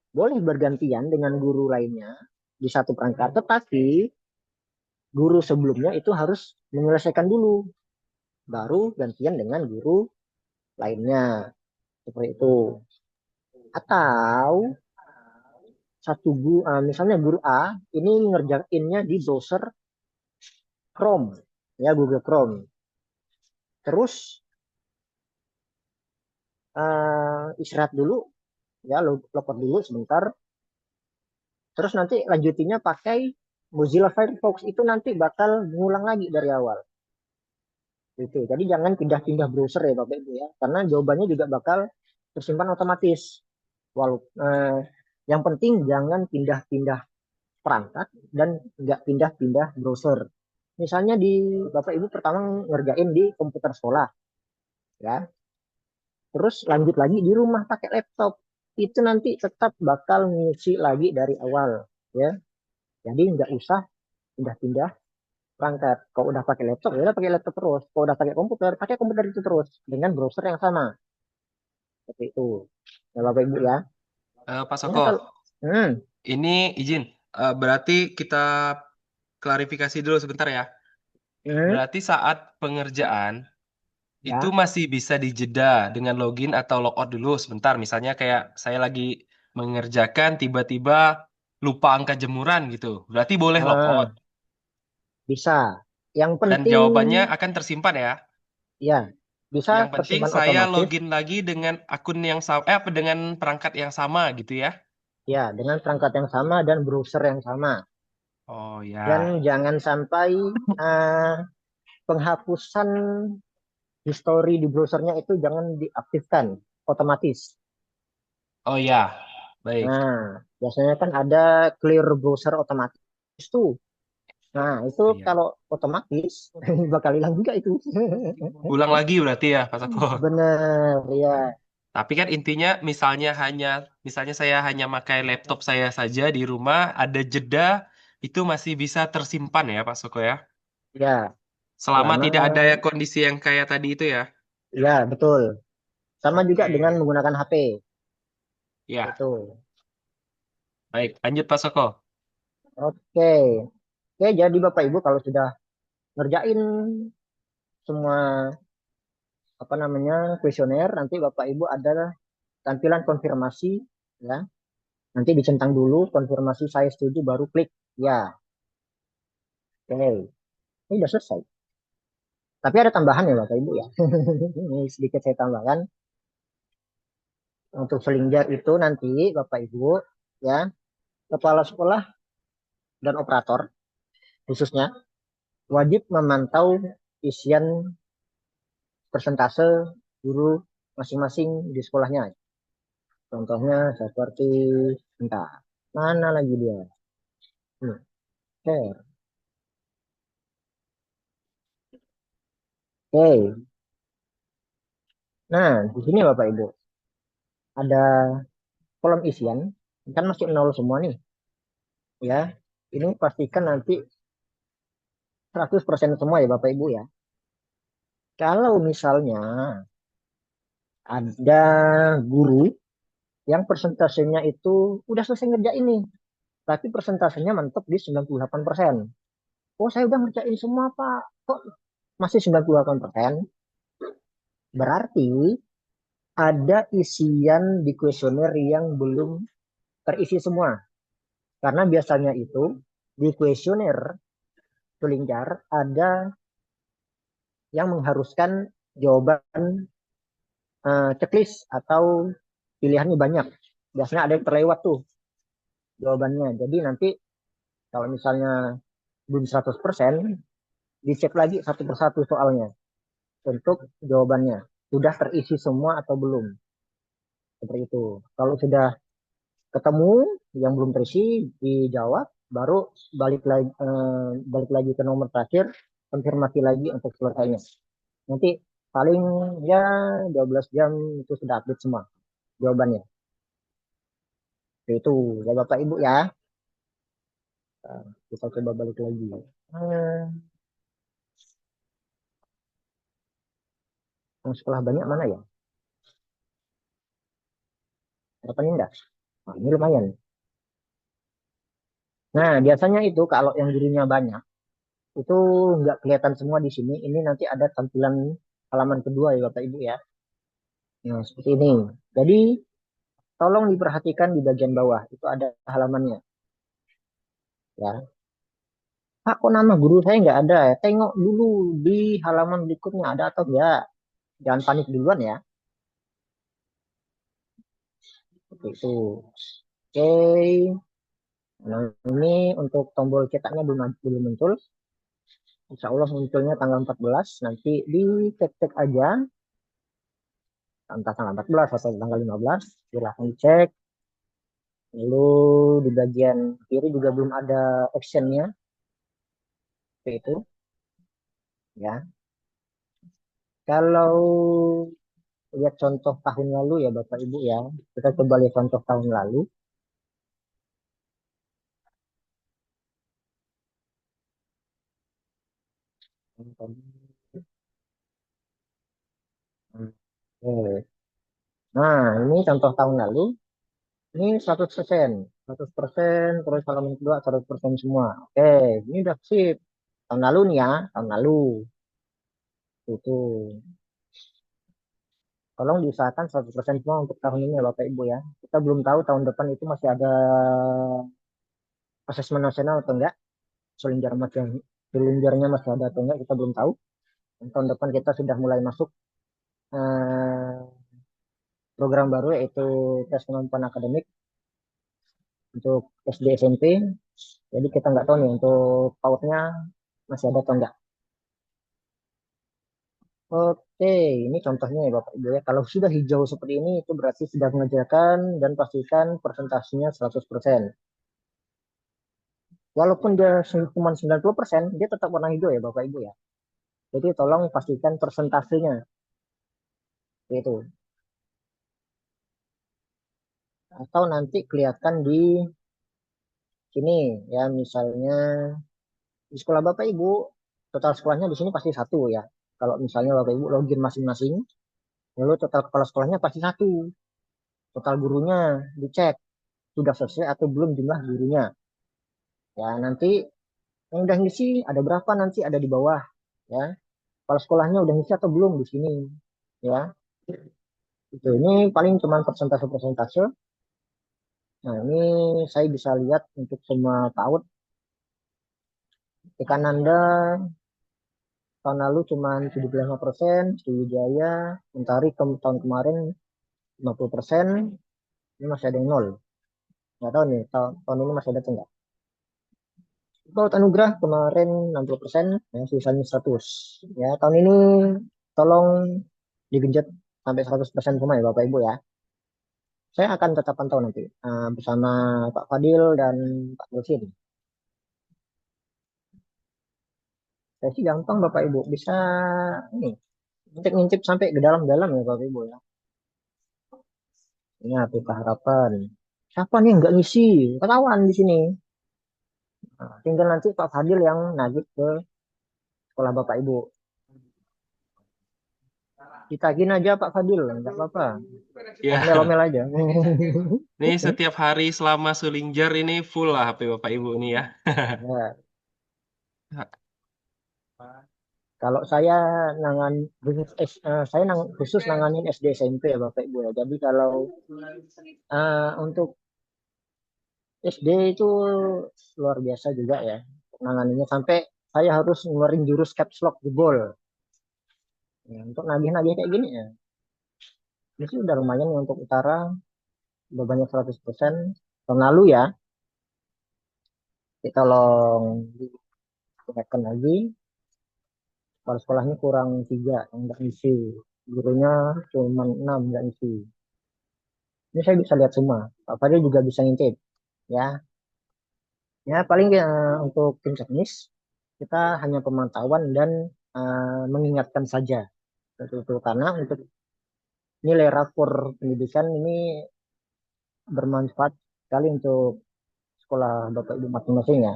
Boleh bergantian dengan guru lainnya di satu perangkat, tetapi guru sebelumnya itu harus menyelesaikan dulu. Baru gantian dengan guru lainnya. Seperti itu. Atau misalnya guru A ini ngerjainnya di browser Chrome, ya Google Chrome. Terus istirahat dulu, ya login dulu sebentar. Terus nanti lanjutinnya pakai Mozilla Firefox itu nanti bakal ngulang lagi dari awal. Gitu. Jadi jangan pindah-pindah browser ya Bapak Ibu ya, karena jawabannya juga bakal tersimpan otomatis. Yang penting jangan pindah-pindah perangkat dan nggak pindah-pindah browser. Misalnya Bapak Ibu pertama ngerjain di komputer sekolah, ya. Terus lanjut lagi di rumah pakai laptop. Itu nanti tetap bakal ngisi lagi dari awal, ya. Jadi nggak usah pindah-pindah perangkat. Kalau udah pakai laptop, ya udah pakai laptop terus. Kalau udah pakai komputer itu terus dengan browser yang sama. Seperti itu. Ya Bapak Ibu ya. Pak Ya Soko, kalau hmm, ini izin. Berarti kita klarifikasi dulu sebentar ya. hmm, Berarti saat pengerjaan itu ya. masih bisa dijeda dengan login atau logout dulu sebentar. Misalnya kayak saya lagi mengerjakan tiba-tiba lupa angkat jemuran gitu. Berarti boleh logout. Ah, bisa. Yang Dan penting jawabannya akan tersimpan ya. ya bisa Yang penting tersimpan saya otomatis. login lagi dengan akun yang sama, apa dengan perangkat yang sama gitu ya. Ya, dengan perangkat yang sama dan browser yang sama. Oh Dan ya. jangan sampai eh, penghapusan history di browsernya itu jangan diaktifkan otomatis. Oh ya. Baik. Nah, biasanya kan ada clear browser otomatis tuh. Nah, itu Iya. kalau otomatis bakal hilang juga itu. Ulang lagi berarti ya, Pak Sako. Bener, ya. Tapi kan intinya misalnya saya hanya pakai laptop saya saja di rumah, ada jeda itu masih bisa tersimpan ya, Pak Soko ya. Ya, Selama selama tidak ada kondisi yang kayak tadi itu ya. ya betul. Sama juga dengan Oke. menggunakan HP. Ya, Itu. baik. Lanjut Pak Soko. Oke. Oke, jadi Bapak Ibu kalau sudah ngerjain semua apa namanya kuesioner, nanti Bapak Ibu ada tampilan konfirmasi, ya. Nanti dicentang dulu konfirmasi saya setuju baru klik ya. Oke, ini udah selesai. Tapi ada tambahan ya Bapak Ibu ya. Ini sedikit saya tambahkan. Untuk selinjar itu nanti Bapak Ibu ya, kepala sekolah dan operator khususnya wajib memantau isian persentase guru masing-masing di sekolahnya. Contohnya seperti entah mana lagi dia. Oke, oke. Nah, di sini Bapak Ibu ada kolom isian kan masih nol semua nih, ya. Ini pastikan nanti 100% semua ya Bapak Ibu ya. Kalau misalnya ada guru yang persentasenya itu udah selesai ngerjain nih, tapi persentasenya mentok di 98%. Oh, saya udah ngerjain semua, Pak. Kok masih 98%? Berarti ada isian di kuesioner yang belum terisi semua. Karena biasanya itu di kuesioner Tulinjar ada yang mengharuskan jawaban checklist atau pilihannya banyak. Biasanya ada yang terlewat tuh jawabannya. Jadi nanti kalau misalnya belum 100%, dicek lagi satu persatu soalnya untuk jawabannya. Sudah terisi semua atau belum? Seperti itu. Kalau sudah ketemu yang belum terisi, dijawab, baru balik lagi ke nomor terakhir, konfirmasi lagi untuk selesainya. Nanti paling ya 12 jam itu sudah update semua jawabannya. Itu ya Bapak Ibu ya. Nah, kita coba balik lagi. Yang sekolah banyak mana ya? Harapannya enggak. Nah, ini lumayan. Nah, biasanya itu kalau yang gurunya banyak, itu nggak kelihatan semua di sini. Ini nanti ada tampilan halaman kedua ya Bapak Ibu ya. Nah, seperti ini. Jadi, tolong diperhatikan di bagian bawah. Itu ada halamannya. Ya. Pak, kok nama guru saya nggak ada ya? Tengok dulu di halaman berikutnya ada atau enggak. Jangan panik duluan ya. Seperti itu. Oke. Nah, ini untuk tombol cetaknya belum muncul. Insya Allah munculnya tanggal 14. Nanti dicek-cek aja. Entah tanggal 14 atau tanggal 15. Silahkan dicek. Lalu di bagian kiri juga belum ada actionnya. Seperti itu. Ya. Kalau lihat contoh tahun lalu ya Bapak Ibu ya. Kita coba lihat contoh tahun lalu. Oke. Nah, ini contoh tahun lalu. Ini 100%. 100%, terus halaman kedua 100% semua. Oke, ini udah sip. Tahun lalu nih ya, tahun lalu. Itu. Tolong diusahakan 100% semua untuk tahun ini ya Bapak Ibu ya. Kita belum tahu tahun depan itu masih ada asesmen nasional atau enggak. Selinjar macam selinjarnya masih ada atau enggak kita belum tahu. Dan tahun depan kita sudah mulai masuk eh, program baru yaitu tes kemampuan akademik untuk SD SMP. Jadi kita nggak tahu nih untuk pautnya masih ada atau enggak. Oke, ini contohnya ya Bapak Ibu ya. Kalau sudah hijau seperti ini itu berarti sudah mengerjakan dan pastikan persentasenya 100%. Walaupun dia cuma 90%, dia tetap warna hijau ya Bapak Ibu ya. Jadi tolong pastikan persentasenya itu. Atau nanti kelihatan di sini ya misalnya di sekolah Bapak Ibu total sekolahnya di sini pasti satu ya. Kalau misalnya Bapak Ibu login masing-masing, lalu total kepala sekolahnya pasti satu. Total gurunya dicek sudah selesai atau belum jumlah gurunya. Ya nanti yang udah ngisi ada berapa nanti ada di bawah ya. Kepala sekolahnya udah ngisi atau belum di sini ya. Itu ini paling cuma persentase-persentase. Nah ini saya bisa lihat untuk semua PAUD. Tekan Anda tahun lalu cuma 75%, Sriwijaya, Mentari tahun kemarin 50%, ini masih ada yang nol. Nggak tahu nih, tahun ini masih ada atau enggak. Paut Anugerah kemarin 60%, yang sisanya 100. Ya, tahun ini tolong digenjot sampai 100% semua ya Bapak Ibu ya. Saya akan tetap pantau nanti bersama Pak Fadil dan Pak Lusin. Saya sih gampang Bapak Ibu, bisa ini ngintip-ngintip sampai ke dalam-dalam ya Bapak Ibu ya. Ini Apika Harapan. Siapa nih yang nggak ngisi? Ketahuan di sini. Nah, tinggal nanti Pak Fadil yang nagih ke sekolah Bapak Ibu. Ditagih aja Pak Fadil, nggak apa-apa. Ya, Omel-omel aja. ini setiap hari selama Sulingjar ini full lah HP Bapak Ibu ini ya. Ya, kalau saya saya khusus nanganin SD SMP ya Bapak Ibu ya. Jadi kalau untuk SD itu luar biasa juga ya nanganinnya sampai saya harus ngeluarin jurus caps lock jebol ya, untuk nagih-nagih kayak gini ya. Ini sih udah lumayan ya untuk utara udah banyak 100%. Tahun lalu ya, kita tolong diingatkan lagi. Kepala sekolahnya kurang tiga yang nggak ngisi. Gurunya cuma enam nggak ngisi. Ini saya bisa lihat semua. Pak Fadil juga bisa ngintip. Ya, ya paling untuk tim teknis kita hanya pemantauan dan mengingatkan saja. Itu karena untuk nilai rapor pendidikan ini bermanfaat sekali untuk sekolah Bapak Ibu masing-masing ya.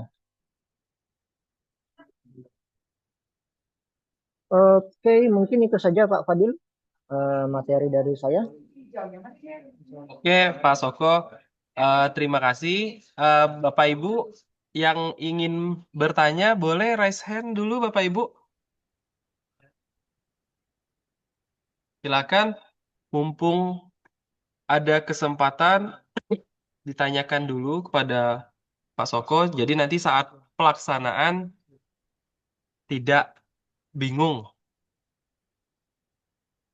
Oke, mungkin itu saja Pak Fadil, materi dari saya. Oke, Pak Soko, terima kasih. Bapak Ibu yang ingin bertanya, boleh raise hand dulu, Bapak Ibu. Silakan, mumpung ada kesempatan ditanyakan dulu kepada Pak Soko. Jadi nanti saat pelaksanaan tidak bingung.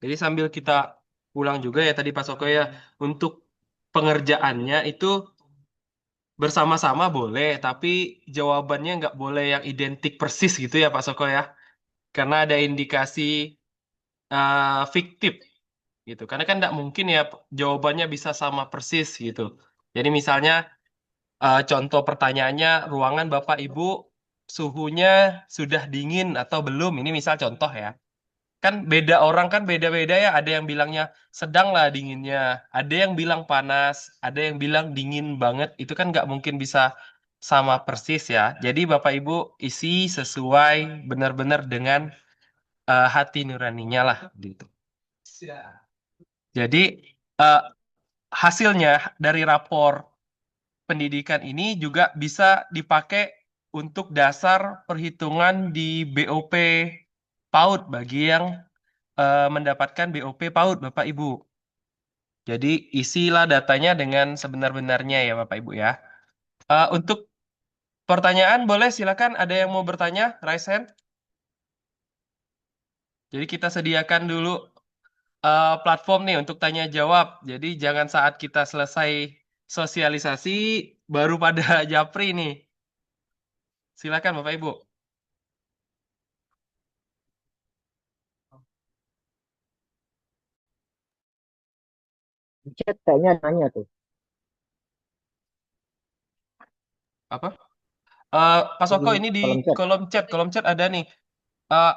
Jadi sambil kita ulang juga ya tadi Pak Soko ya, untuk pengerjaannya itu bersama-sama boleh, tapi jawabannya nggak boleh yang identik persis gitu ya Pak Soko ya. Karena ada indikasi fiktif gitu. Karena kan nggak mungkin ya jawabannya bisa sama persis gitu. Jadi misalnya contoh pertanyaannya, ruangan Bapak Ibu suhunya sudah dingin atau belum? Ini misal contoh ya. Kan beda orang kan beda-beda ya. Ada yang bilangnya sedang lah dinginnya. Ada yang bilang panas. Ada yang bilang dingin banget. Itu kan nggak mungkin bisa sama persis ya. Jadi Bapak Ibu isi sesuai benar-benar dengan hati nuraninya lah gitu. Jadi eh, hasilnya dari rapor pendidikan ini juga bisa dipakai untuk dasar perhitungan di BOP PAUD bagi yang mendapatkan BOP PAUD, Bapak Ibu. Jadi isilah datanya dengan sebenar-benarnya ya, Bapak Ibu ya. Untuk pertanyaan boleh silakan ada yang mau bertanya, raise hand. Jadi kita sediakan dulu platform nih untuk tanya jawab. Jadi jangan saat kita selesai sosialisasi baru pada japri nih. Silakan Bapak Ibu. Di chat kayaknya nanya tuh. Apa? Pak Di Soko ini di kolom chat. kolom chat ada nih. Eh,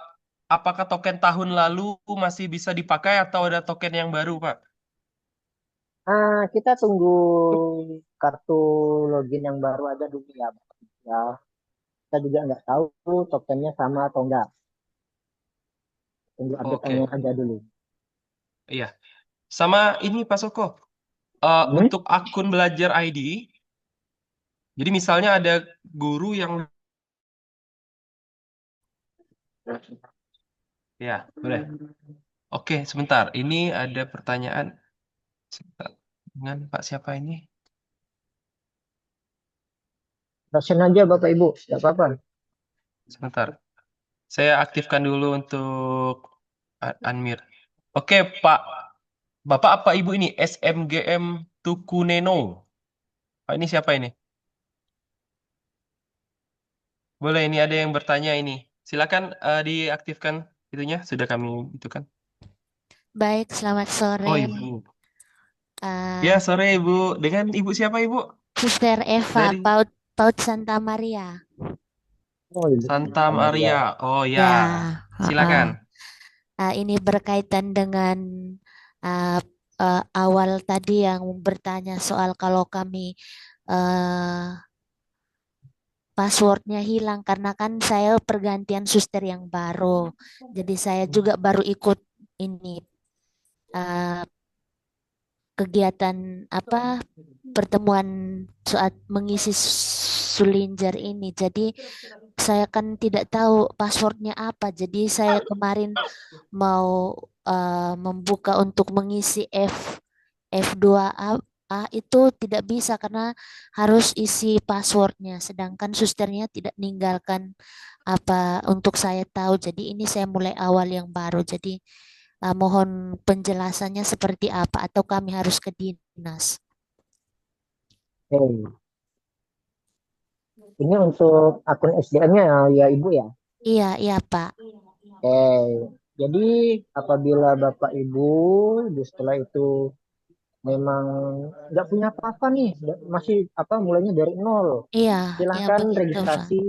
apakah token tahun lalu masih bisa dipakai atau ada token yang baru, Pak? Kita tunggu kartu login yang baru aja dulu ya. Ya, kita juga nggak tahu tokennya sama atau enggak. Tunggu update-nya Oke, aja dulu. iya. Sama ini Pak Soko, Hmm? untuk akun belajar ID, jadi misalnya ada guru yang, ya, boleh. Oke, sebentar. Ini ada pertanyaan. Sebentar. Dengan Pak siapa ini? Rasain aja Bapak Ibu, nggak apa-apa. Sebentar. Saya aktifkan dulu untuk Anmir. Oke, Pak. Bapak apa Ibu ini? SMGM Tukuneno. Pak ini siapa ini? Boleh, ini ada yang bertanya ini. Silakan diaktifkan itunya. Sudah kami itu kan. Baik, selamat Oh, sore. Ibu. Ya, Eh, sore Ibu. Dengan Ibu siapa Ibu? Suster Eva, Dari Paut Santa Maria. Oh, Ibu Santa Maria. Maria. Oh ya, Ya, silakan. ini berkaitan dengan eh, awal tadi yang bertanya soal kalau kami eh, passwordnya hilang karena kan saya pergantian suster yang baru. Jadi saya juga baru ikut ini eh, kegiatan apa pertemuan saat mengisi Sulinjer ini. Jadi saya kan tidak tahu passwordnya apa. Jadi saya kemarin mau membuka untuk mengisi F2A itu tidak bisa karena harus isi passwordnya. Sedangkan susternya tidak meninggalkan apa untuk saya tahu. Jadi ini saya mulai awal yang baru. Jadi mohon penjelasannya seperti apa atau kami harus ke dinas. Oke. Ini untuk akun SDM-nya ya Ibu ya. Iya, iya Pak. Oke. Jadi apabila Bapak Ibu di setelah itu memang nggak punya apa-apa nih, masih apa mulainya dari nol, Iya, iya silahkan begitu Pak. registrasi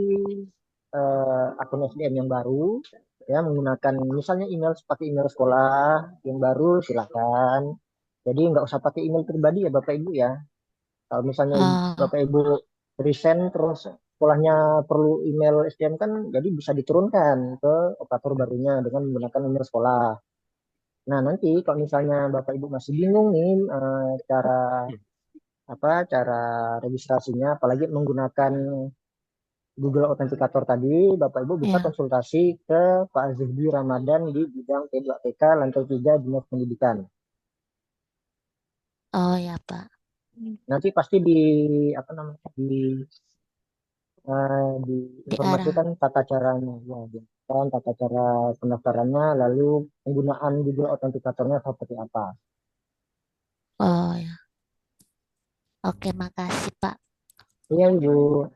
akun SDM yang baru. ya menggunakan misalnya email pakai email sekolah yang baru silakan. Jadi nggak usah pakai email pribadi ya Bapak Ibu ya. Kalau misalnya Oh, Bapak Ibu resign terus sekolahnya perlu email SDM kan jadi bisa diturunkan ke operator barunya dengan menggunakan email sekolah. Nah, nanti kalau misalnya Bapak Ibu masih bingung nih cara cara registrasinya apalagi menggunakan Google Authenticator tadi, Bapak Ibu bisa ya. konsultasi ke Pak Zuhdi Ramadan di bidang P2PK lantai 3 Dinas Pendidikan. Oh ya, Pak. Nanti pasti apa namanya Di arah. diinformasikan tata caranya, ya, kan tata cara pendaftarannya, lalu penggunaan Google Authenticatornya seperti apa. Oh ya. Oke, makasih, Pak. Iya, Ibu.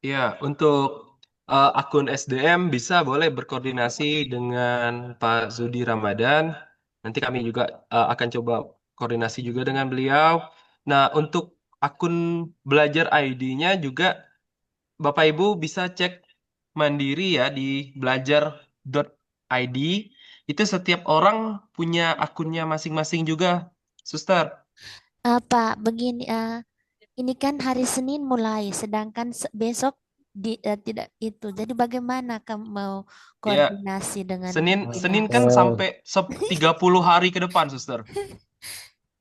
Ya, untuk akun SDM bisa boleh berkoordinasi dengan Pak Zudi Ramadan. Nanti kami juga akan coba koordinasi juga dengan beliau. Nah, untuk akun belajar ID-nya juga Bapak Ibu bisa cek mandiri ya di belajar.id. Itu setiap orang punya akunnya masing-masing juga, Suster. Pak, begini, ini kan hari Senin mulai, sedangkan besok tidak itu. Jadi bagaimana kamu mau Ya, koordinasi dengan Senin Senin dinas? kan Eh, sampai 30 hari ke depan, Suster.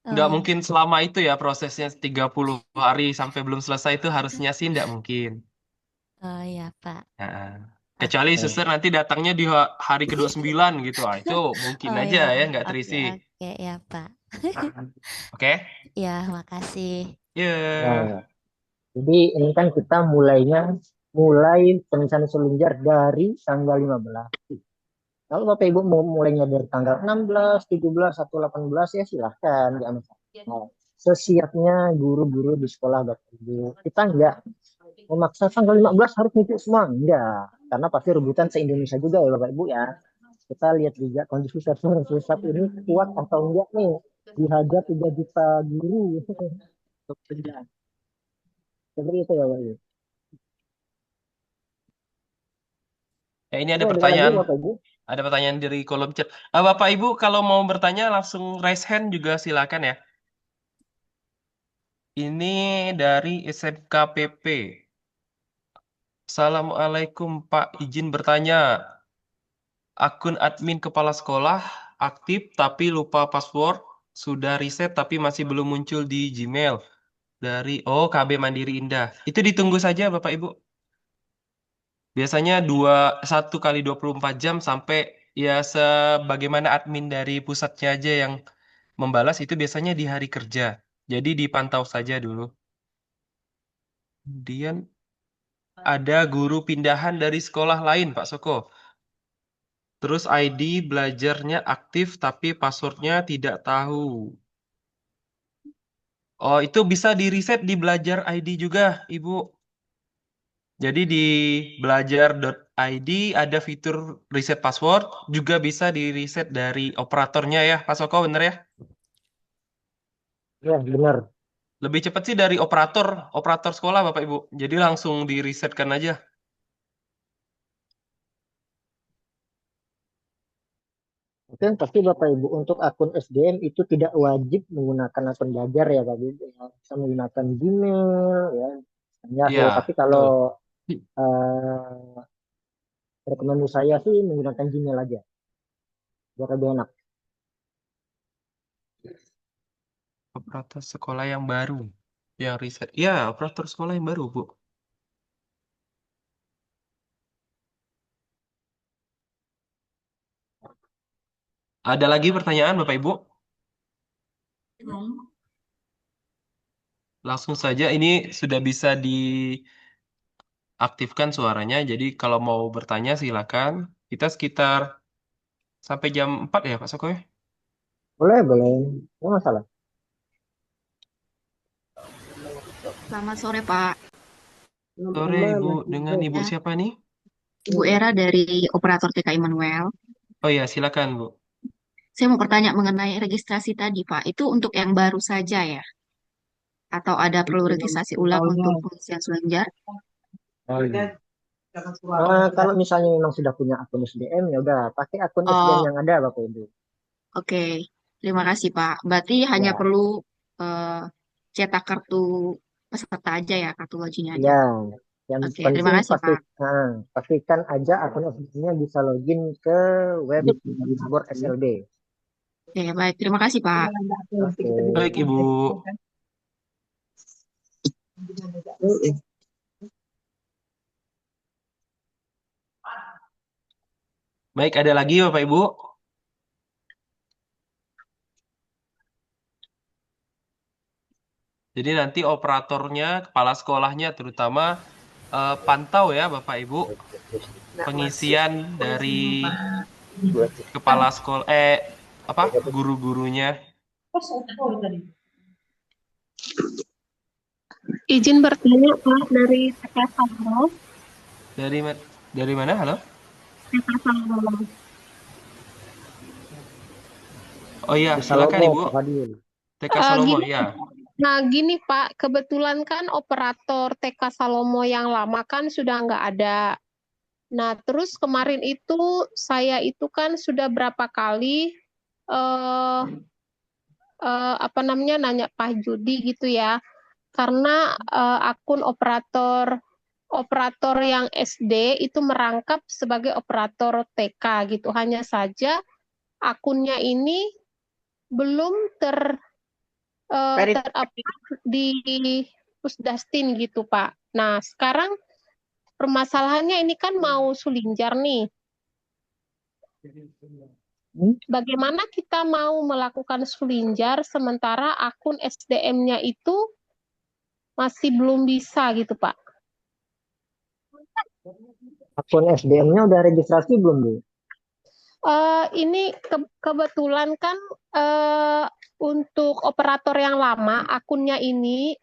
Nggak Oh, mungkin selama itu ya prosesnya 30 hari sampai belum selesai itu harusnya sih nggak mungkin. oh ya, Pak. Nah, kecuali Oke. Suster nanti datangnya di hari ke-29 gitu. Ah, itu mungkin Oh aja ya, ya nggak oke, terisi. oke ya, Pak. Oke? Ya, makasih. Ya. ya, jadi ini kan kita mulai perencanaan seluncur dari tanggal 15. Kalau Bapak Ibu mau mulainya dari tanggal 16, 17, atau 18 ya silahkan. Nah, sesiapnya guru-guru di sekolah Bapak Ibu. Kita enggak memaksa tanggal 15 harus ngikut semua. Enggak. Karena pasti rebutan se-Indonesia juga ya Bapak Ibu ya. Kita lihat juga kondisi server pusat ini kuat atau enggak nih. Dihajar 3 juta guru. Seperti itu ya Bapak Ibu. Ya, ini Oke, ada lagi Bapak Ibu. ada pertanyaan dari kolom chat. Bapak Ibu kalau mau bertanya langsung raise hand juga silakan ya. Ini dari SMKPP. Assalamualaikum Pak, izin bertanya. Akun admin kepala sekolah aktif tapi lupa password. Sudah riset tapi masih belum muncul di Gmail. Dari KB Mandiri Indah. Itu ditunggu saja Bapak Ibu. Biasanya 1 kali 24 jam sampai ya sebagaimana admin dari pusatnya aja yang membalas itu biasanya di hari kerja. Jadi dipantau saja dulu. Kemudian ada guru pindahan dari sekolah lain, Pak Soko. Terus ID belajarnya aktif tapi passwordnya tidak tahu. Oh, itu bisa di reset di belajar ID juga, Ibu. Jadi di belajar.id ada fitur reset password, juga bisa di reset dari operatornya ya, Pak Soko, bener ya? Ya, benar. Lebih cepat sih dari operator, operator sekolah, Bapak Ibu. Jadi langsung di resetkan aja. Oke, pasti Bapak Ibu untuk akun SDM itu tidak wajib menggunakan akun belajar ya Bapak Ibu. Ya. Bisa menggunakan Gmail ya, Yahoo. Tapi Iya, kalau betul. eh, rekomendasi saya sih menggunakan Gmail aja, biar lebih enak. Operator sekolah yang baru, yang reset. Ya, operator sekolah yang baru, Bu. Ada lagi pertanyaan, Bapak Ibu? Langsung saja, ini sudah bisa diaktifkan suaranya. Jadi kalau mau bertanya silakan. Kita sekitar sampai jam 4 ya, Pak Soko ya? Boleh, boleh. Nggak masalah. Selamat sore, Pak. Sore, Ibu. Dengan Ibu Ya, siapa nih? Ibu Era dari operator TKI Manuel. Oh ya, silakan, Bu. Saya mau bertanya mengenai registrasi tadi, Pak. Itu untuk yang baru saja ya? Atau ada perlu registrasi ulang untuk pengisian Selenjar? Kalau misalnya memang sudah punya akun SDM, ya udah pakai akun SDM Oh, yang ada Bapak Ibu. oke. Terima kasih, Pak. Berarti hanya Ya, perlu eh, cetak kartu peserta aja ya, kartu login aja. ya. Yang Oke, terima penting kasih, Pak. pastikan aja akun SDM-nya bisa login ke web dashboard SLB. Oke, baik. Terima kasih, Pak. Baik, Oke. Ibu. Baik, ada lagi Bapak Ibu? Jadi nanti operatornya, kepala sekolahnya terutama pantau ya Bapak Ibu pengisian dari kepala sekolah apa guru-gurunya. Izin bertanya, Pak, dari TK Sangro. Dari dari mana? Halo? TK Sangro. Oh iya, Di silakan Salomo, Ibu. Pak Fadil. TK Salomo Gini, ya. gini Pak, kebetulan kan operator TK Salomo yang lama kan sudah nggak ada. Nah, terus kemarin itu saya itu kan sudah berapa kali eh apa namanya nanya Pak Judi gitu ya, karena akun operator yang SD itu merangkap sebagai operator TK gitu. Hanya saja akunnya ini belum terupload di Pusdastin gitu Pak. Nah sekarang permasalahannya ini kan mau Sulinjar nih. Hmm? Bagaimana kita mau melakukan Sulinjar sementara akun SDM-nya itu masih belum bisa gitu Pak. Akun SDM-nya udah registrasi belum, Bu? Ini kebetulan kan untuk operator yang lama akunnya ini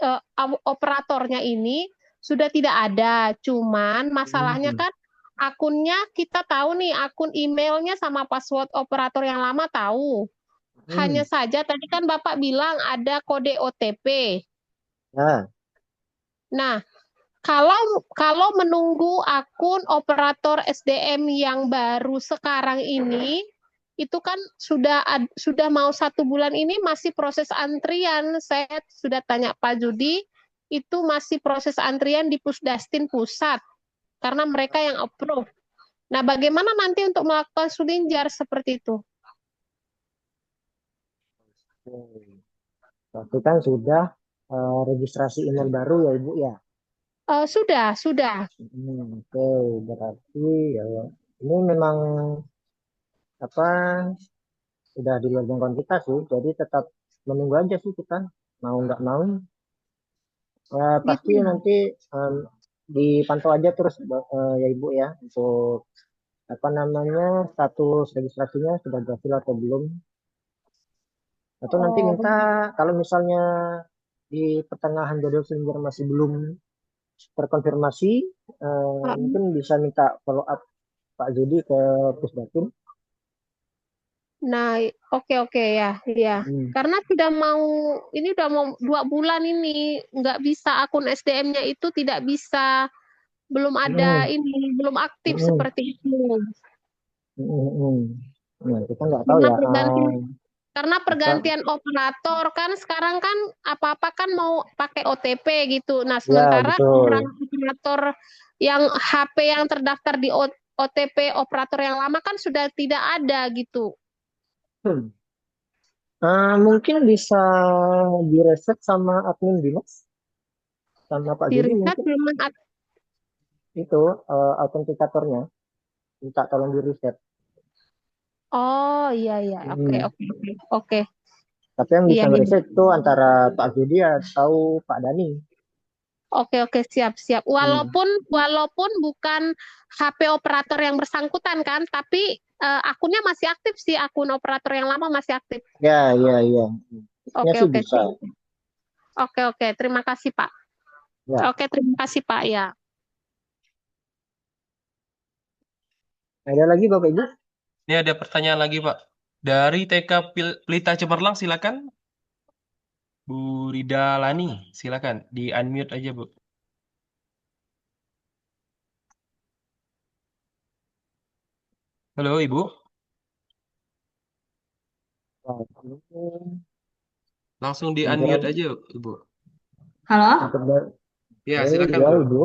operatornya ini sudah tidak ada. Cuman masalahnya Hmm. kan akunnya kita tahu nih akun emailnya sama password operator yang lama tahu. Hanya Hmm. saja tadi kan Bapak bilang ada kode OTP. Ya, Nah, kalau kalau menunggu akun operator SDM yang baru sekarang ini, itu kan sudah mau 1 bulan ini masih proses antrian. Saya sudah tanya Pak Judi, itu masih proses antrian di Pusdastin pusat karena mereka yang approve. Nah, bagaimana nanti untuk melakukan sulinjar seperti itu? oke. Berarti kan sudah registrasi email baru ya, Ibu ya? Sudah. Oke, berarti ya, ini memang apa sudah di luar jangkauan kita sih, jadi tetap menunggu aja sih kita, mau nggak mau. Ya, Gitu pasti ya. nanti dipantau aja terus ya Ibu ya, untuk apa namanya status registrasinya sudah berhasil atau belum. Atau nanti Oh, minta kalau misalnya di pertengahan jadwal selenger masih belum terkonfirmasi, mungkin bisa minta follow up Pak Jody ke Pusdatin. nah, oke ya, ya. Hmm. Karena ini udah mau 2 bulan ini nggak bisa akun SDM-nya itu tidak bisa, belum ada Hmm. ini, belum aktif Hmm. seperti itu. Hmm. Hmm. Nah, kita nggak tahu Karena ya pergantian karena apa pergantian operator kan sekarang kan apa-apa kan mau pakai OTP gitu. Nah, ya sementara betul. operator yang HP yang terdaftar di OTP operator yang lama kan sudah tidak ada gitu. Hmm. Mungkin bisa direset sama admin dinas sama Pak Di Jody riset mungkin memang itu autentikatornya minta tolong di reset. oh iya iya, oke Hmm. oke oke oke. Tapi yang Iya bisa iya. ngereset itu antara Pak Jody atau Pak Dani. Oke oke, siap siap. Hmm. Walaupun bukan HP operator yang bersangkutan kan, tapi akunnya masih aktif sih, akun operator yang lama masih aktif. Ya, ya, ya. Harusnya Oke sih oke bisa. siap. Oke oke, terima kasih Pak. Ya. Oke, terima kasih Pak ya. Ada lagi Bapak Ibu? Ini ada pertanyaan lagi Pak. Dari TK Pelita Cemerlang silakan. Bu Rida Lani, silakan di unmute aja Bu. Halo, Ibu. Wah, ini Langsung di-unmute kebetulan aja, Ibu. Halo? untuk ber- Ya, silakan, ya Bu. Ibu.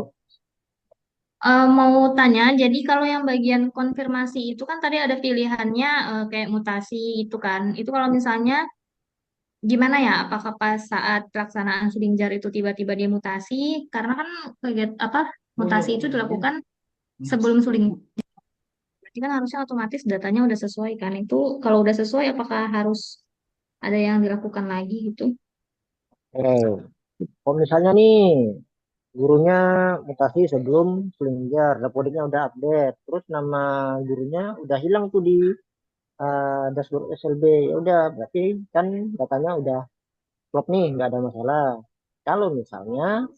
Mau tanya, jadi kalau yang bagian konfirmasi itu kan tadi ada pilihannya kayak mutasi itu kan. Itu kalau misalnya gimana ya? Apakah pas saat pelaksanaan Sulinjar itu tiba-tiba dia mutasi? Karena kan apa mutasi itu dilakukan sebelum Sulinjar. Berarti kan harusnya otomatis datanya udah sesuai kan? Itu kalau udah sesuai apakah harus ada yang dilakukan lagi gitu? Kalau misalnya nih gurunya mutasi sebelum Selingjar, dapodiknya udah update, terus nama gurunya udah hilang tuh di dashboard SLB, ya udah berarti kan datanya udah klop nih, nggak ada masalah. Kalau misalnya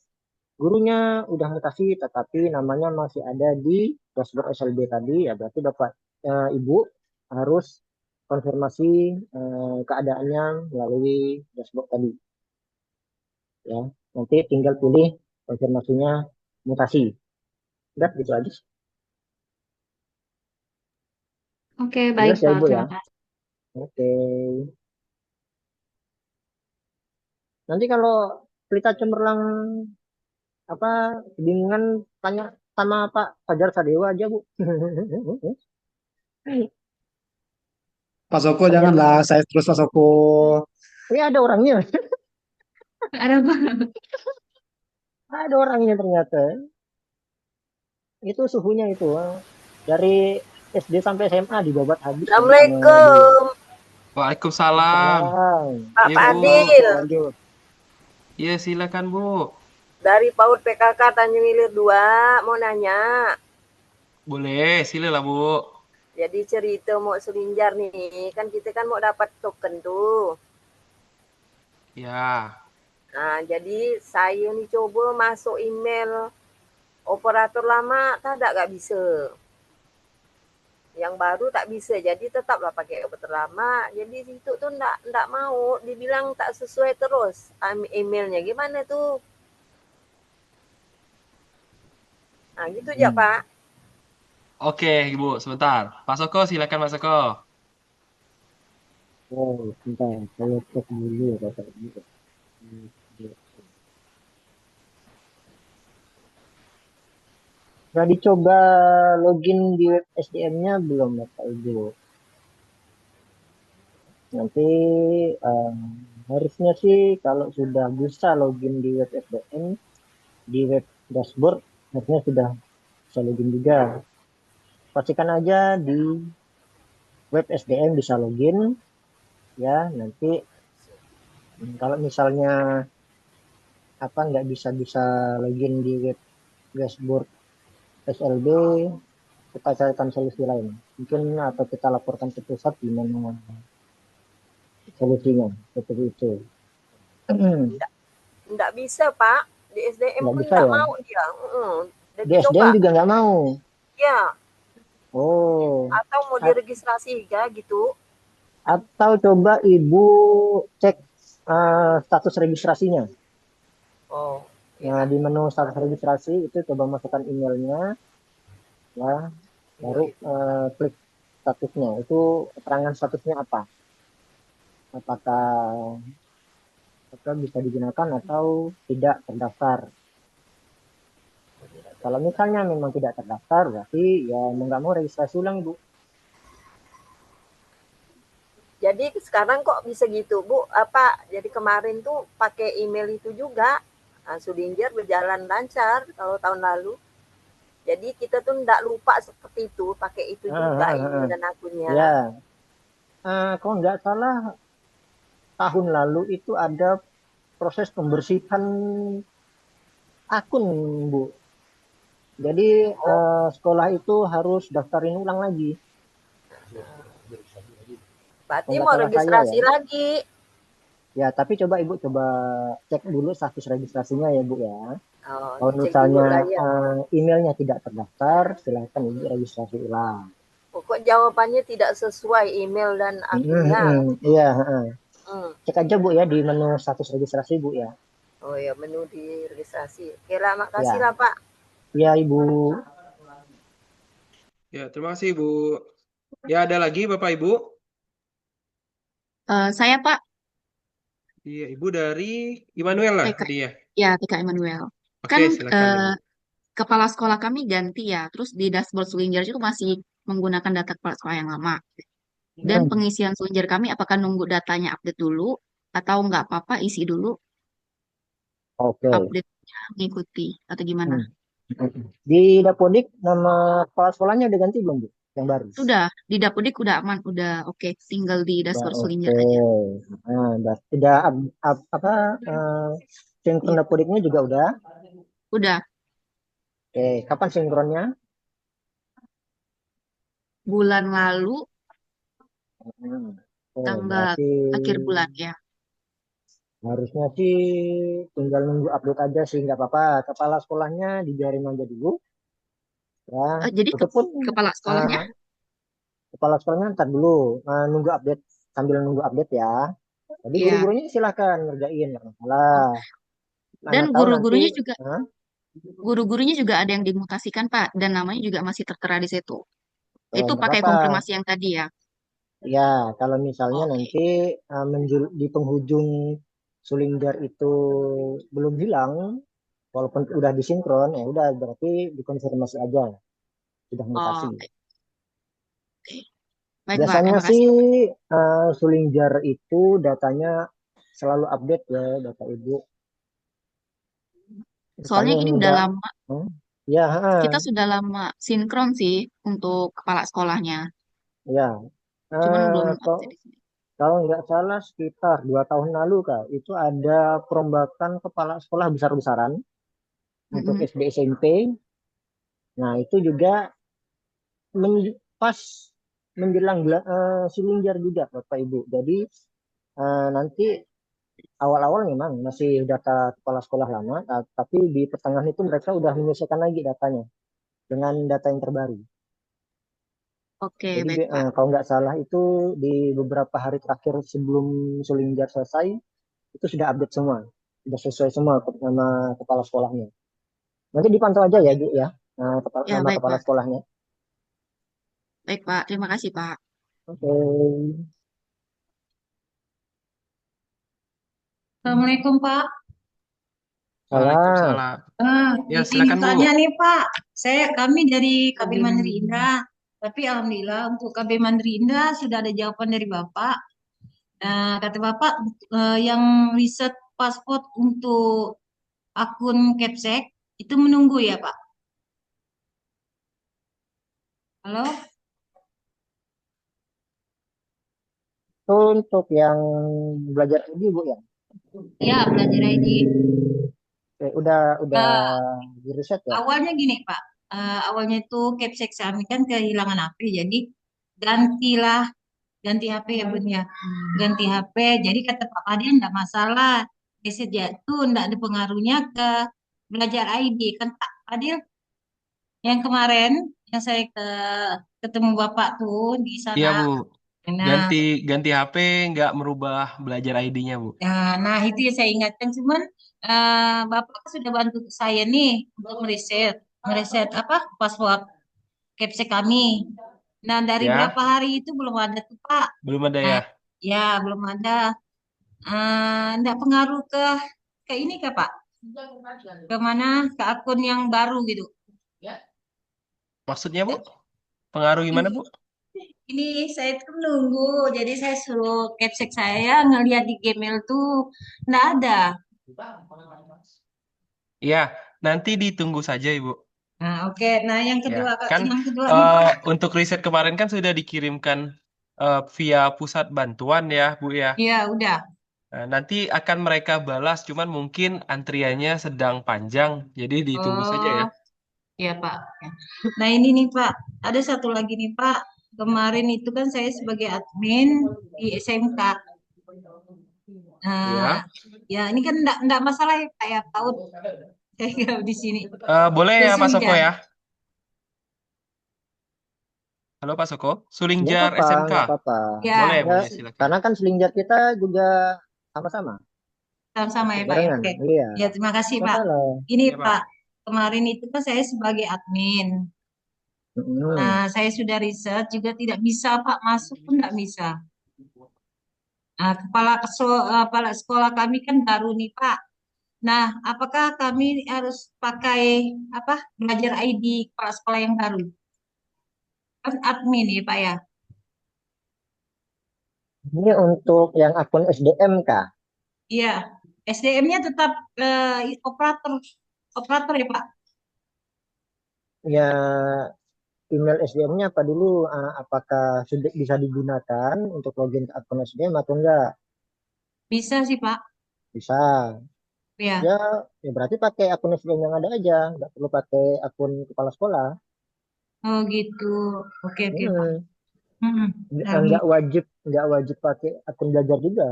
gurunya udah mutasi tetapi namanya masih ada di dashboard SLB tadi, ya berarti Bapak Ibu harus konfirmasi keadaannya melalui dashboard tadi ya. Nanti tinggal pilih konfirmasinya mutasi. Udah gitu aja. Oke, baik Jelas ya Pak. Ibu ya. Terima kasih. Oke. Nanti kalau Pelita Cemerlang apa kebingungan tanya sama Pak Fajar Sadewa aja Bu. Pak Soko Fajar, janganlah, saya terus Pak Soko. ini ada orangnya, Ada Pak. ada orangnya ternyata. Itu suhunya itu dari SD sampai SMA dibabat habis sama dia. Assalamualaikum, Waalaikumsalam. Salam. Pak Iya, Bu. Fadil. Lanjut. Iya, silakan, Bu. Dari PAUD PKK Tanjung Ilir 2, mau nanya. Boleh, silalah, Bu. Jadi cerita mau Selinjar nih, kan kita kan mau dapat token tuh. Ya. Nah, jadi saya nih coba masuk email operator lama, tak ada gak bisa. Yang baru tak bisa, jadi tetaplah pakai operator lama. Jadi itu tuh ndak mau, dibilang tak sesuai terus emailnya. Gimana tuh? Nah, gitu aja Pak. Oke, Ibu, sebentar. Pak Soko, silakan Pak Soko. Oh, sebentar. Saya cek dulu kata Ibu. Sudah dicoba login di web SDM-nya belum Bapak Ibu? Nanti eh, harusnya sih kalau sudah bisa login di web SDM, di web dashboard, harusnya sudah bisa login juga. Pastikan aja di web SDM bisa login, ya. Nanti kalau misalnya apa nggak bisa login di web dashboard SLB, kita carikan solusi lain. Mungkin atau kita laporkan ke pusat gimana solusinya seperti itu. Nggak bisa Pak, di SDM Nggak pun bisa nggak ya? mau dia. Di Jadi SDM coba, juga nggak mau. ya, Oh, atau mau A- diregistrasi ya gitu. atau coba Ibu cek status registrasinya. Oh, Nah, iya. di menu status registrasi itu coba masukkan emailnya, ya, baru klik statusnya. Itu keterangan statusnya apa? Apakah bisa digunakan atau tidak terdaftar? Kalau misalnya memang tidak terdaftar, berarti ya mau nggak mau registrasi ulang, Bu. Jadi sekarang kok bisa gitu Bu? Apa? Jadi kemarin tuh pakai email itu juga. Sulinjer berjalan lancar kalau tahun lalu. Jadi kita tuh nggak lupa seperti itu, pakai itu juga email dan akunnya. Ya, kalau nggak salah tahun lalu itu ada proses pembersihan akun, Bu. Jadi Oh, sekolah itu harus daftarin ulang lagi. Kalau berarti nggak mau salah saya ya. registrasi lagi. Ya, tapi coba Ibu coba cek dulu status registrasinya ya, Bu ya. Oh, Kalau dicek dulu misalnya lah ya. emailnya tidak terdaftar, silakan Ibu registrasi ulang. Pokok jawabannya tidak sesuai email dan akunnya. Iya, Hmm. cek aja Bu ya di menu status registrasi Bu ya. Oh ya, menu di registrasi. Oke lah, makasih Ya, lah Pak. ya Ibu. Ya, terima kasih, Bu. Ya, ada lagi Bapak Ibu? Saya Pak, Iya, Ibu dari Immanuel lah TK, tadi ya. ya TK Emmanuel. Oke, Kan silakan Ibu. kepala sekolah kami ganti ya, terus di dashboard Sulinjar itu masih menggunakan data kepala sekolah yang lama. Dan Hmm, pengisian Sulinjar kami apakah nunggu datanya update dulu atau nggak apa-apa isi dulu oke. update-nya mengikuti atau gimana? Hmm. Di Dapodik nama kepala sekolahnya udah ganti belum, Bu? Yang baru? Sudah, di Dapodik udah aman, udah oke, tinggal di Udah dashboard oke. Sulinjar aja. Nah, udah apa sinkron Iya, Dapodiknya juga udah. udah Oke, kapan sinkronnya? bulan lalu Hmm. Oh, tanggal berarti akhir bulan ya. harusnya sih tinggal nunggu update aja sih, nggak apa-apa. Kepala sekolahnya dibiarin aja dulu. Ya, Jadi itu pun kepala sekolahnya, uh, kepala sekolahnya ntar dulu nunggu update sambil nunggu update ya. Jadi ya. guru-gurunya silakan ngerjain, nggak masalah. Mana Dan tahu nanti, Hah? guru-gurunya juga ada yang dimutasikan Pak, dan namanya juga masih tertera di situ. Oh, Itu nggak pakai apa-apa. konfirmasi yang tadi ya. Ya, kalau misalnya Oke. nanti di penghujung Sulinggar itu belum hilang, walaupun udah disinkron, ya udah berarti dikonfirmasi aja, sudah mutasi. Oke. Baik Pak, Biasanya terima sih kasih. Sulingjar itu datanya selalu update ya, data Ibu. Misalnya Soalnya yang ini udah udah, lama, hmm, ya, kita sudah lama sinkron sih untuk kepala sekolahnya. ya. Cuman belum Kok update di sini. kalau nggak salah sekitar 2 tahun lalu Kak, itu ada perombakan kepala sekolah besar-besaran untuk Mm-mm. SD SMP. Nah, itu juga pas menjelang Sulingjar juga Bapak Ibu. Jadi nanti awal-awal memang masih data kepala sekolah lama, tapi di pertengahan itu mereka udah menyelesaikan lagi datanya dengan data yang terbaru. Oke, Jadi baik Pak. kalau nggak salah itu di beberapa hari terakhir sebelum Sulingjar selesai, itu sudah update semua, sudah sesuai semua nama kepala sekolahnya. Nanti dipantau aja ya, Bu ya, Ya, nama baik kepala Pak. sekolahnya. Baik Pak, terima kasih Pak. Oke. Assalamualaikum Pak. Salam. Waalaikumsalam. Ya, Ingin silakan Bu. tanya nih Pak, kami dari KB Mandiri Indah, tapi alhamdulillah untuk KB Mandiri Indah sudah ada jawaban dari Bapak. Kata Bapak yang riset paspor untuk akun Capsek itu menunggu ya Pak. Halo? Itu untuk yang belajar ini Bu ya. Ya, belajar ID. Udah Eh, di riset ya. Awalnya gini Pak, awalnya itu Capsek kami kan kehilangan HP, jadi gantilah ganti HP ya Bun ya, ganti HP. Jadi kata Pak Fadil enggak masalah, reset ya itu enggak ada pengaruhnya ke belajar ID kan Pak Fadil. Yang kemarin yang saya ketemu Bapak tuh di sana. Iya Bu. Nah, Ganti ganti HP nggak merubah belajar ID-nya Bu. nah, itu yang saya ingatkan, cuman Bapak kan sudah bantu saya nih untuk meriset apa password capsek kami. Nah, dari Ya, berapa hari itu belum ada tuh Pak. belum ada Nah, ya. ya belum ada. Enggak pengaruh ke ini kah Pak? Ke mana? Ke akun yang baru gitu. Maksudnya Bu? Pengaruh gimana Bu? Ini saya tuh nunggu, jadi saya suruh capsek saya ngeliat di Gmail tuh nggak ada. Iya, nanti ditunggu saja Ibu. Nah, oke. Nah, Ya, kan yang kedua nih Pak. untuk riset kemarin kan sudah dikirimkan via pusat bantuan ya Bu ya. Iya, udah. Nah, nanti akan mereka balas, cuman mungkin antriannya sedang panjang, jadi ditunggu saja Oh, ya. ya Pak. Nah, ini nih Pak, ada satu lagi nih Pak. Kemarin itu kan saya sebagai admin di SMK. Nah, Iya. ya ini kan enggak masalah ya Pak ya, tahu saya di sini. Boleh ya Pak Soko Sulinjar. ya? Halo Pak Soko, Nggak Sulingjar apa-apa, SMK. nggak apa-apa. Ya, Boleh, Ya, boleh silakan. karena kan Selingjar kita juga sama-sama, sama-sama ya Pak ya. barengan. Oke. Iya, Ya, terima kasih nggak Pak. masalah. Ini Ya Pak, Pak. kemarin itu kan saya sebagai admin. Nah, saya sudah riset juga tidak bisa Pak, masuk pun tidak bisa. Nah, kepala sekolah kami kan baru nih Pak. Nah, apakah kami harus pakai apa belajar ID kepala sekolah yang baru? Kan admin ya Pak ya. Ini untuk yang akun SDM Kak. Iya, SDM-nya tetap operator operator ya Pak. Ya, email SDM-nya apa dulu? Apakah sudah bisa digunakan untuk login ke akun SDM atau enggak? Bisa sih Pak. Bisa. Ya. Ya, ya berarti pakai akun SDM yang ada aja, nggak perlu pakai akun kepala sekolah. Oh gitu. Oke Pak. Hmm. Hmm. Nah, Nggak wajib pakai akun belajar juga.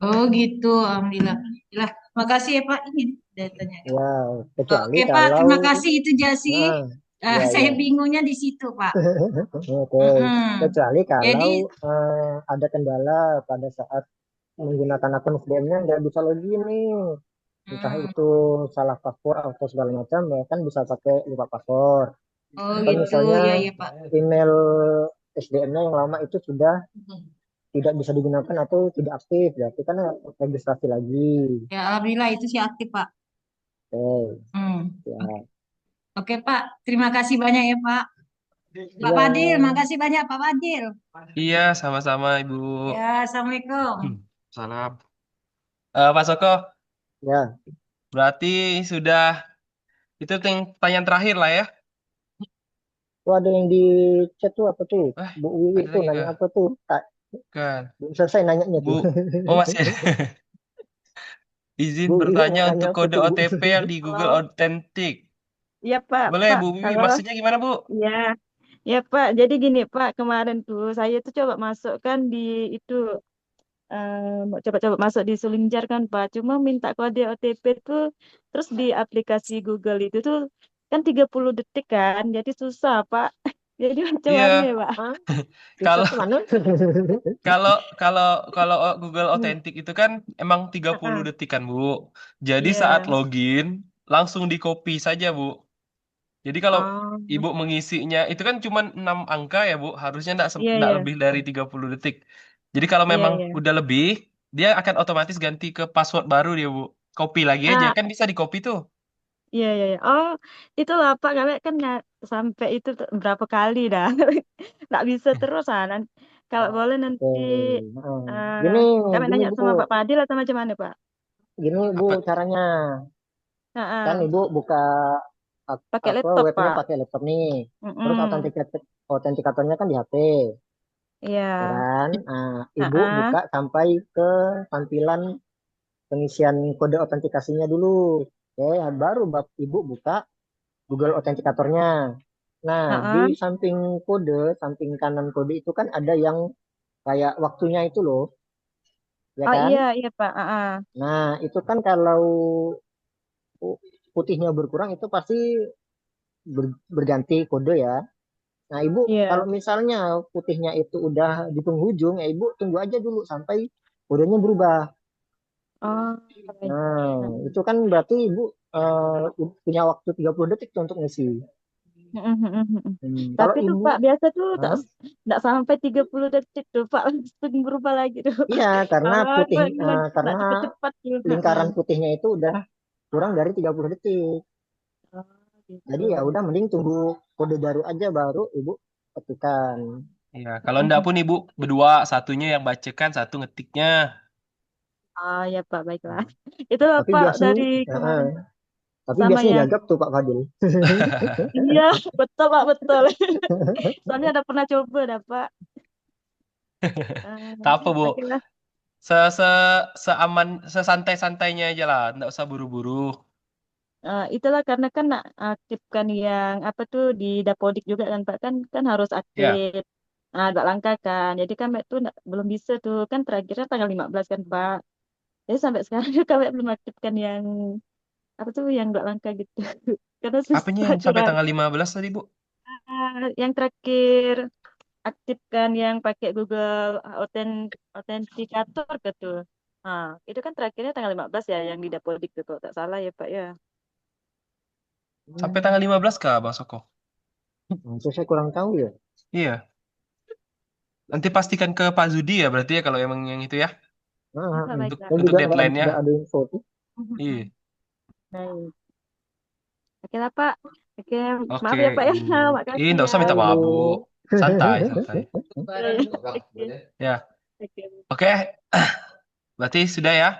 oh gitu, alhamdulillah. Alhamdulillah. Makasih ya Pak ini datanya. Ya, kecuali Oke Pak, kalau, terima kasih itu Jasi. nah, ya Saya ya. bingungnya di situ Pak. Oke, Mm-mm. kecuali Jadi, kalau ada kendala pada saat menggunakan akun SDM-nya nggak bisa login nih. Entah mm, itu salah password atau segala macam, ya kan bisa pakai lupa password. oh Atau gitu, misalnya ya ya Pak. email SDM-nya yang lama itu sudah tidak bisa digunakan atau tidak aktif, berarti kan registrasi lagi. Ya alhamdulillah itu sih aktif Pak. Oke, Hmm. ya. Oke Pak, terima kasih banyak ya Pak. Pak Ya, Fadil, makasih banyak Pak Fadil. Iya, sama-sama Ibu. Ya, Assalamualaikum. Salam. Pak Soko, ya. berarti sudah itu pertanyaan terakhir lah ya. Tuh ada yang di chat tuh apa tuh? Eh, Bu Wiwi ada tuh lagi nanya kah? apa tuh? Kan, Belum selesai nanyanya Bu. tuh. Oh, masih. Izin Bu Wiwi bertanya nanya untuk apa kode tuh, Bu? OTP yang di Google Halo, Authentic. iya Pak, Boleh, Pak. Bu Wiwi. Halo, Maksudnya gimana, Bu? ya, ya Pak. Jadi gini Pak, kemarin tuh saya tuh coba masukkan di itu, mau coba-coba masuk di Sulinjar kan Pak. Cuma minta kode OTP tuh, terus di aplikasi Google itu tuh kan 30 detik kan, jadi susah Pak. Jadi macam mana ya Iya. Pak? Hah? Susah Kalau tuh mana? kalau kalau kalau Google Hmm. Authentic itu kan emang 30 Ah, detik kan, Bu. Jadi saat iya. login langsung di copy saja, Bu. Jadi kalau Oh, Ibu mengisinya itu kan cuma 6 angka ya, Bu. Harusnya iya enggak iya. lebih dari 30 detik. Jadi kalau Iya memang iya. udah lebih, dia akan otomatis ganti ke password baru dia, Bu. Copy lagi aja, Ah, kan bisa di copy tuh. iya iya iya. Oh, itulah Pak, kami kan nggak sampai itu berapa kali dah. Nggak bisa terus kalau boleh Oke. nanti Nah, eh gini, kami gini nanya Bu, sama Pak Fadil atau macam mana Pak? gini Bu Apa? caranya. Kan Heeh. Ibu buka Pakai apa laptop webnya Pak. pakai laptop nih. Terus Mm-mm. autentikatornya kan di HP, Iya. ya kan? Nah, Ibu Heeh. buka sampai ke tampilan pengisian kode autentikasinya dulu. Oke, baru Ibu buka Google Autentikatornya. Nah, di Heeh. samping kode, samping kanan kode itu kan ada yang kayak waktunya itu loh, ya Oh iya kan? iya Pak. Heeh. Nah, itu kan kalau putihnya berkurang itu pasti berganti kode ya. Nah, Ibu kalau Iya. misalnya putihnya itu udah di penghujung, ya Ibu tunggu aja dulu sampai kodenya berubah. Oh iya. Nah, Heeh. itu kan berarti Ibu punya waktu 30 detik tuh untuk ngisi. Mm-mm, mm-mm, mm-mm. Kalau Tapi tuh Ibu, Pak biasa tuh Hah? tak sampai 30 detik tuh Pak langsung berubah lagi tuh. Iya, karena Kalau putih, nak karena cepet-cepet tuh. Heeh. lingkaran putihnya itu udah kurang dari 30 detik. Oh Jadi gitu. ya udah mending tunggu kode baru aja baru Ibu ketikkan. Iya, kalau enggak pun Ibu berdua, satunya yang bacakan, satu ngetiknya. Oh ya Pak, baiklah. Itulah Tapi Pak biasanya, dari eh, kemarin tapi sama biasanya yang gagap tuh Pak Fadil. iya, betul Pak, betul. Soalnya ada pernah coba dah Pak. Tak apa, Bu. Baiklah. Se se seaman sesantai-santainya aja lah, enggak usah buru-buru. Itulah karena kan nak aktifkan yang apa tuh di Dapodik juga kan Pak, kan kan harus Ya, aktif. Agak langkah kan. Jadi kan Mbak tuh belum bisa tuh kan terakhirnya tanggal 15 kan Pak. Jadi sampai sekarang kami belum aktifkan yang apa tuh yang nggak langka gitu. Karena apanya susah yang sampai curhat. tanggal 15 tadi, Bu? Yang terakhir aktifkan yang pakai Google Authenticator gitu. Nah, itu kan terakhirnya tanggal 15 ya yang di Dapodik gitu. Tak salah ya Pak ya. Sampai tanggal 15 kah, Bang Soko? Nah, itu saya kurang tahu ya. Iya. Nanti pastikan ke Pak Zudi ya berarti ya kalau emang yang itu ya. Nah, Baik, Untuk Pak. saya untuk juga deadline-nya. nggak ada info tuh. Iya. Baik. Oke lah, Pak. Oke, Oke, maaf ya, Pak ya. Ibu. Ih, Makasih nggak ya. usah minta Baik, maaf, Bu. Bu. Santai, santai. Iya, iya. Oke. Ya. Oke. Oke. Berarti sudah ya.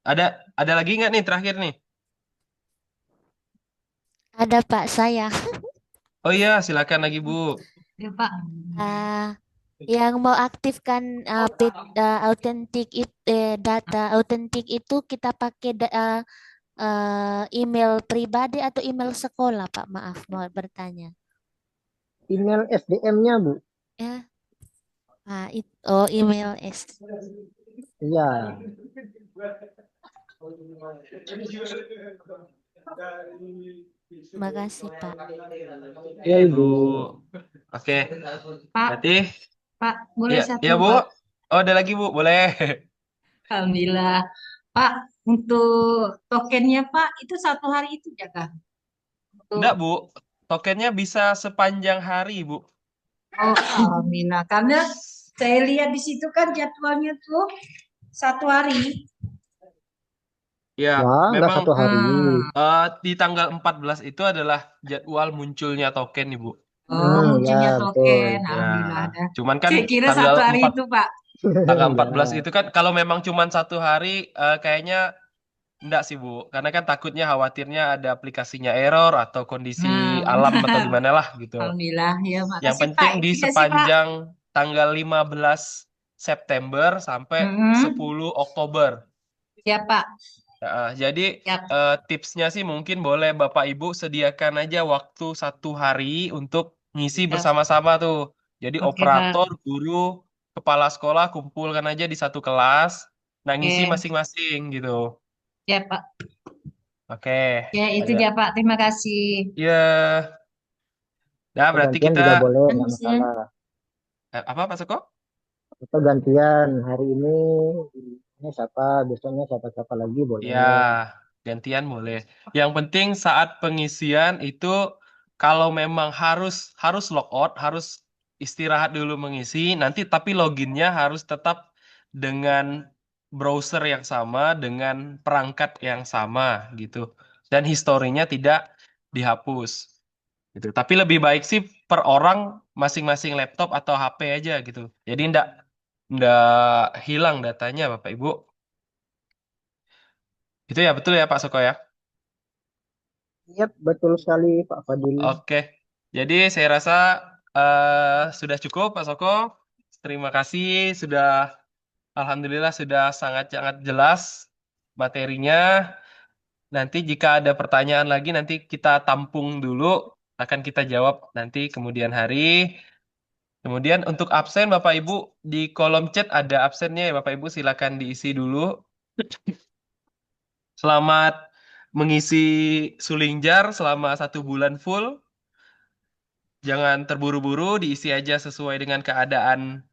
Ada lagi nggak nih terakhir nih? Ada Pak saya. Oh iya, silakan lagi, Bu. Ya, Pak. Ah, yang mau aktifkan data autentik itu kita pakai email pribadi atau email sekolah, Pak? Maaf, mau bertanya. Email SDM-nya, Bu. Ya, email S. Iya. Makasih, Pak. Ya, Ibu. Ibu. Oke. Pak, Berarti Pak, boleh ya, satu, ya, Bu. Pak. Oh, ada lagi, Bu. Boleh. Alhamdulillah. Pak, untuk tokennya, Pak, itu 1 hari itu ya, Kak? Enggak, Untuk, Bu. Tokennya bisa sepanjang hari, Bu. oh, alhamdulillah. Karena saya lihat di situ kan jadwalnya tuh 1 hari. Ya, Wah, nggak memang 1 hari. di tanggal 14 itu adalah jadwal munculnya token, Ibu. Oh, munculnya Ya, token. betul. Alhamdulillah. Ya, cuman kan Saya kira tanggal 1 hari 4 itu, Pak. tanggal Ya. 14 itu kan kalau memang cuman 1 hari kayaknya enggak sih, Bu. Karena kan takutnya khawatirnya ada aplikasinya error atau kondisi Nah, alam atau benar. gimana lah gitu. Alhamdulillah. Ya, Yang makasih, Pak. penting di Iya sih, Pak. sepanjang tanggal 15 September sampai Mm-mm. 10 Oktober. Ya, Pak. Jadi Siap. tipsnya sih mungkin boleh Bapak Ibu sediakan aja waktu 1 hari untuk ngisi Siap. bersama-sama tuh. Jadi Oke, Pak. operator, guru, kepala sekolah kumpulkan aja di satu kelas. Nah, ngisi Oke. masing-masing gitu. Ya, Pak. Oke, Ya, itu ada. ya, Pak. Terima kasih. Ya, nah berarti Gantian kita juga boleh, nggak Anu, Sen. masalah. apa Pak Seko? Atau gantian hari ini siapa, besoknya siapa-siapa lagi boleh. Ya, gantian boleh. Yang penting saat pengisian itu kalau memang harus log out, harus istirahat dulu mengisi, nanti tapi loginnya harus tetap dengan browser yang sama, dengan perangkat yang sama gitu. Dan historinya tidak dihapus gitu. Tapi lebih baik sih per orang masing-masing laptop atau HP aja gitu. Jadi ndak hilang datanya Bapak Ibu. Itu ya betul ya Pak Soko ya. Iya, betul sekali Pak Fadil. Oke, jadi saya rasa sudah cukup Pak Soko. Terima kasih sudah, alhamdulillah sudah sangat-sangat jelas materinya. Nanti jika ada pertanyaan lagi nanti kita tampung dulu, akan kita jawab nanti kemudian hari. Kemudian untuk absen Bapak Ibu di kolom chat ada absennya ya Bapak Ibu silakan diisi dulu. Selamat mengisi Sulingjar selama 1 bulan full. Jangan terburu-buru, diisi aja sesuai dengan keadaan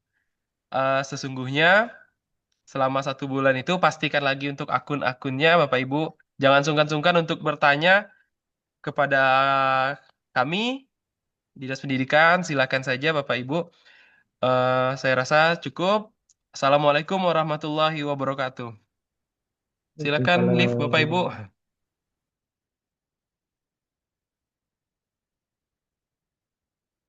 sesungguhnya. Selama 1 bulan itu pastikan lagi untuk akun-akunnya, Bapak Ibu. Jangan sungkan-sungkan untuk bertanya kepada kami, Dinas Pendidikan. Silakan saja, Bapak Ibu. Saya rasa cukup. Assalamualaikum warahmatullahi wabarakatuh. Silakan, live, Bapak Ibu.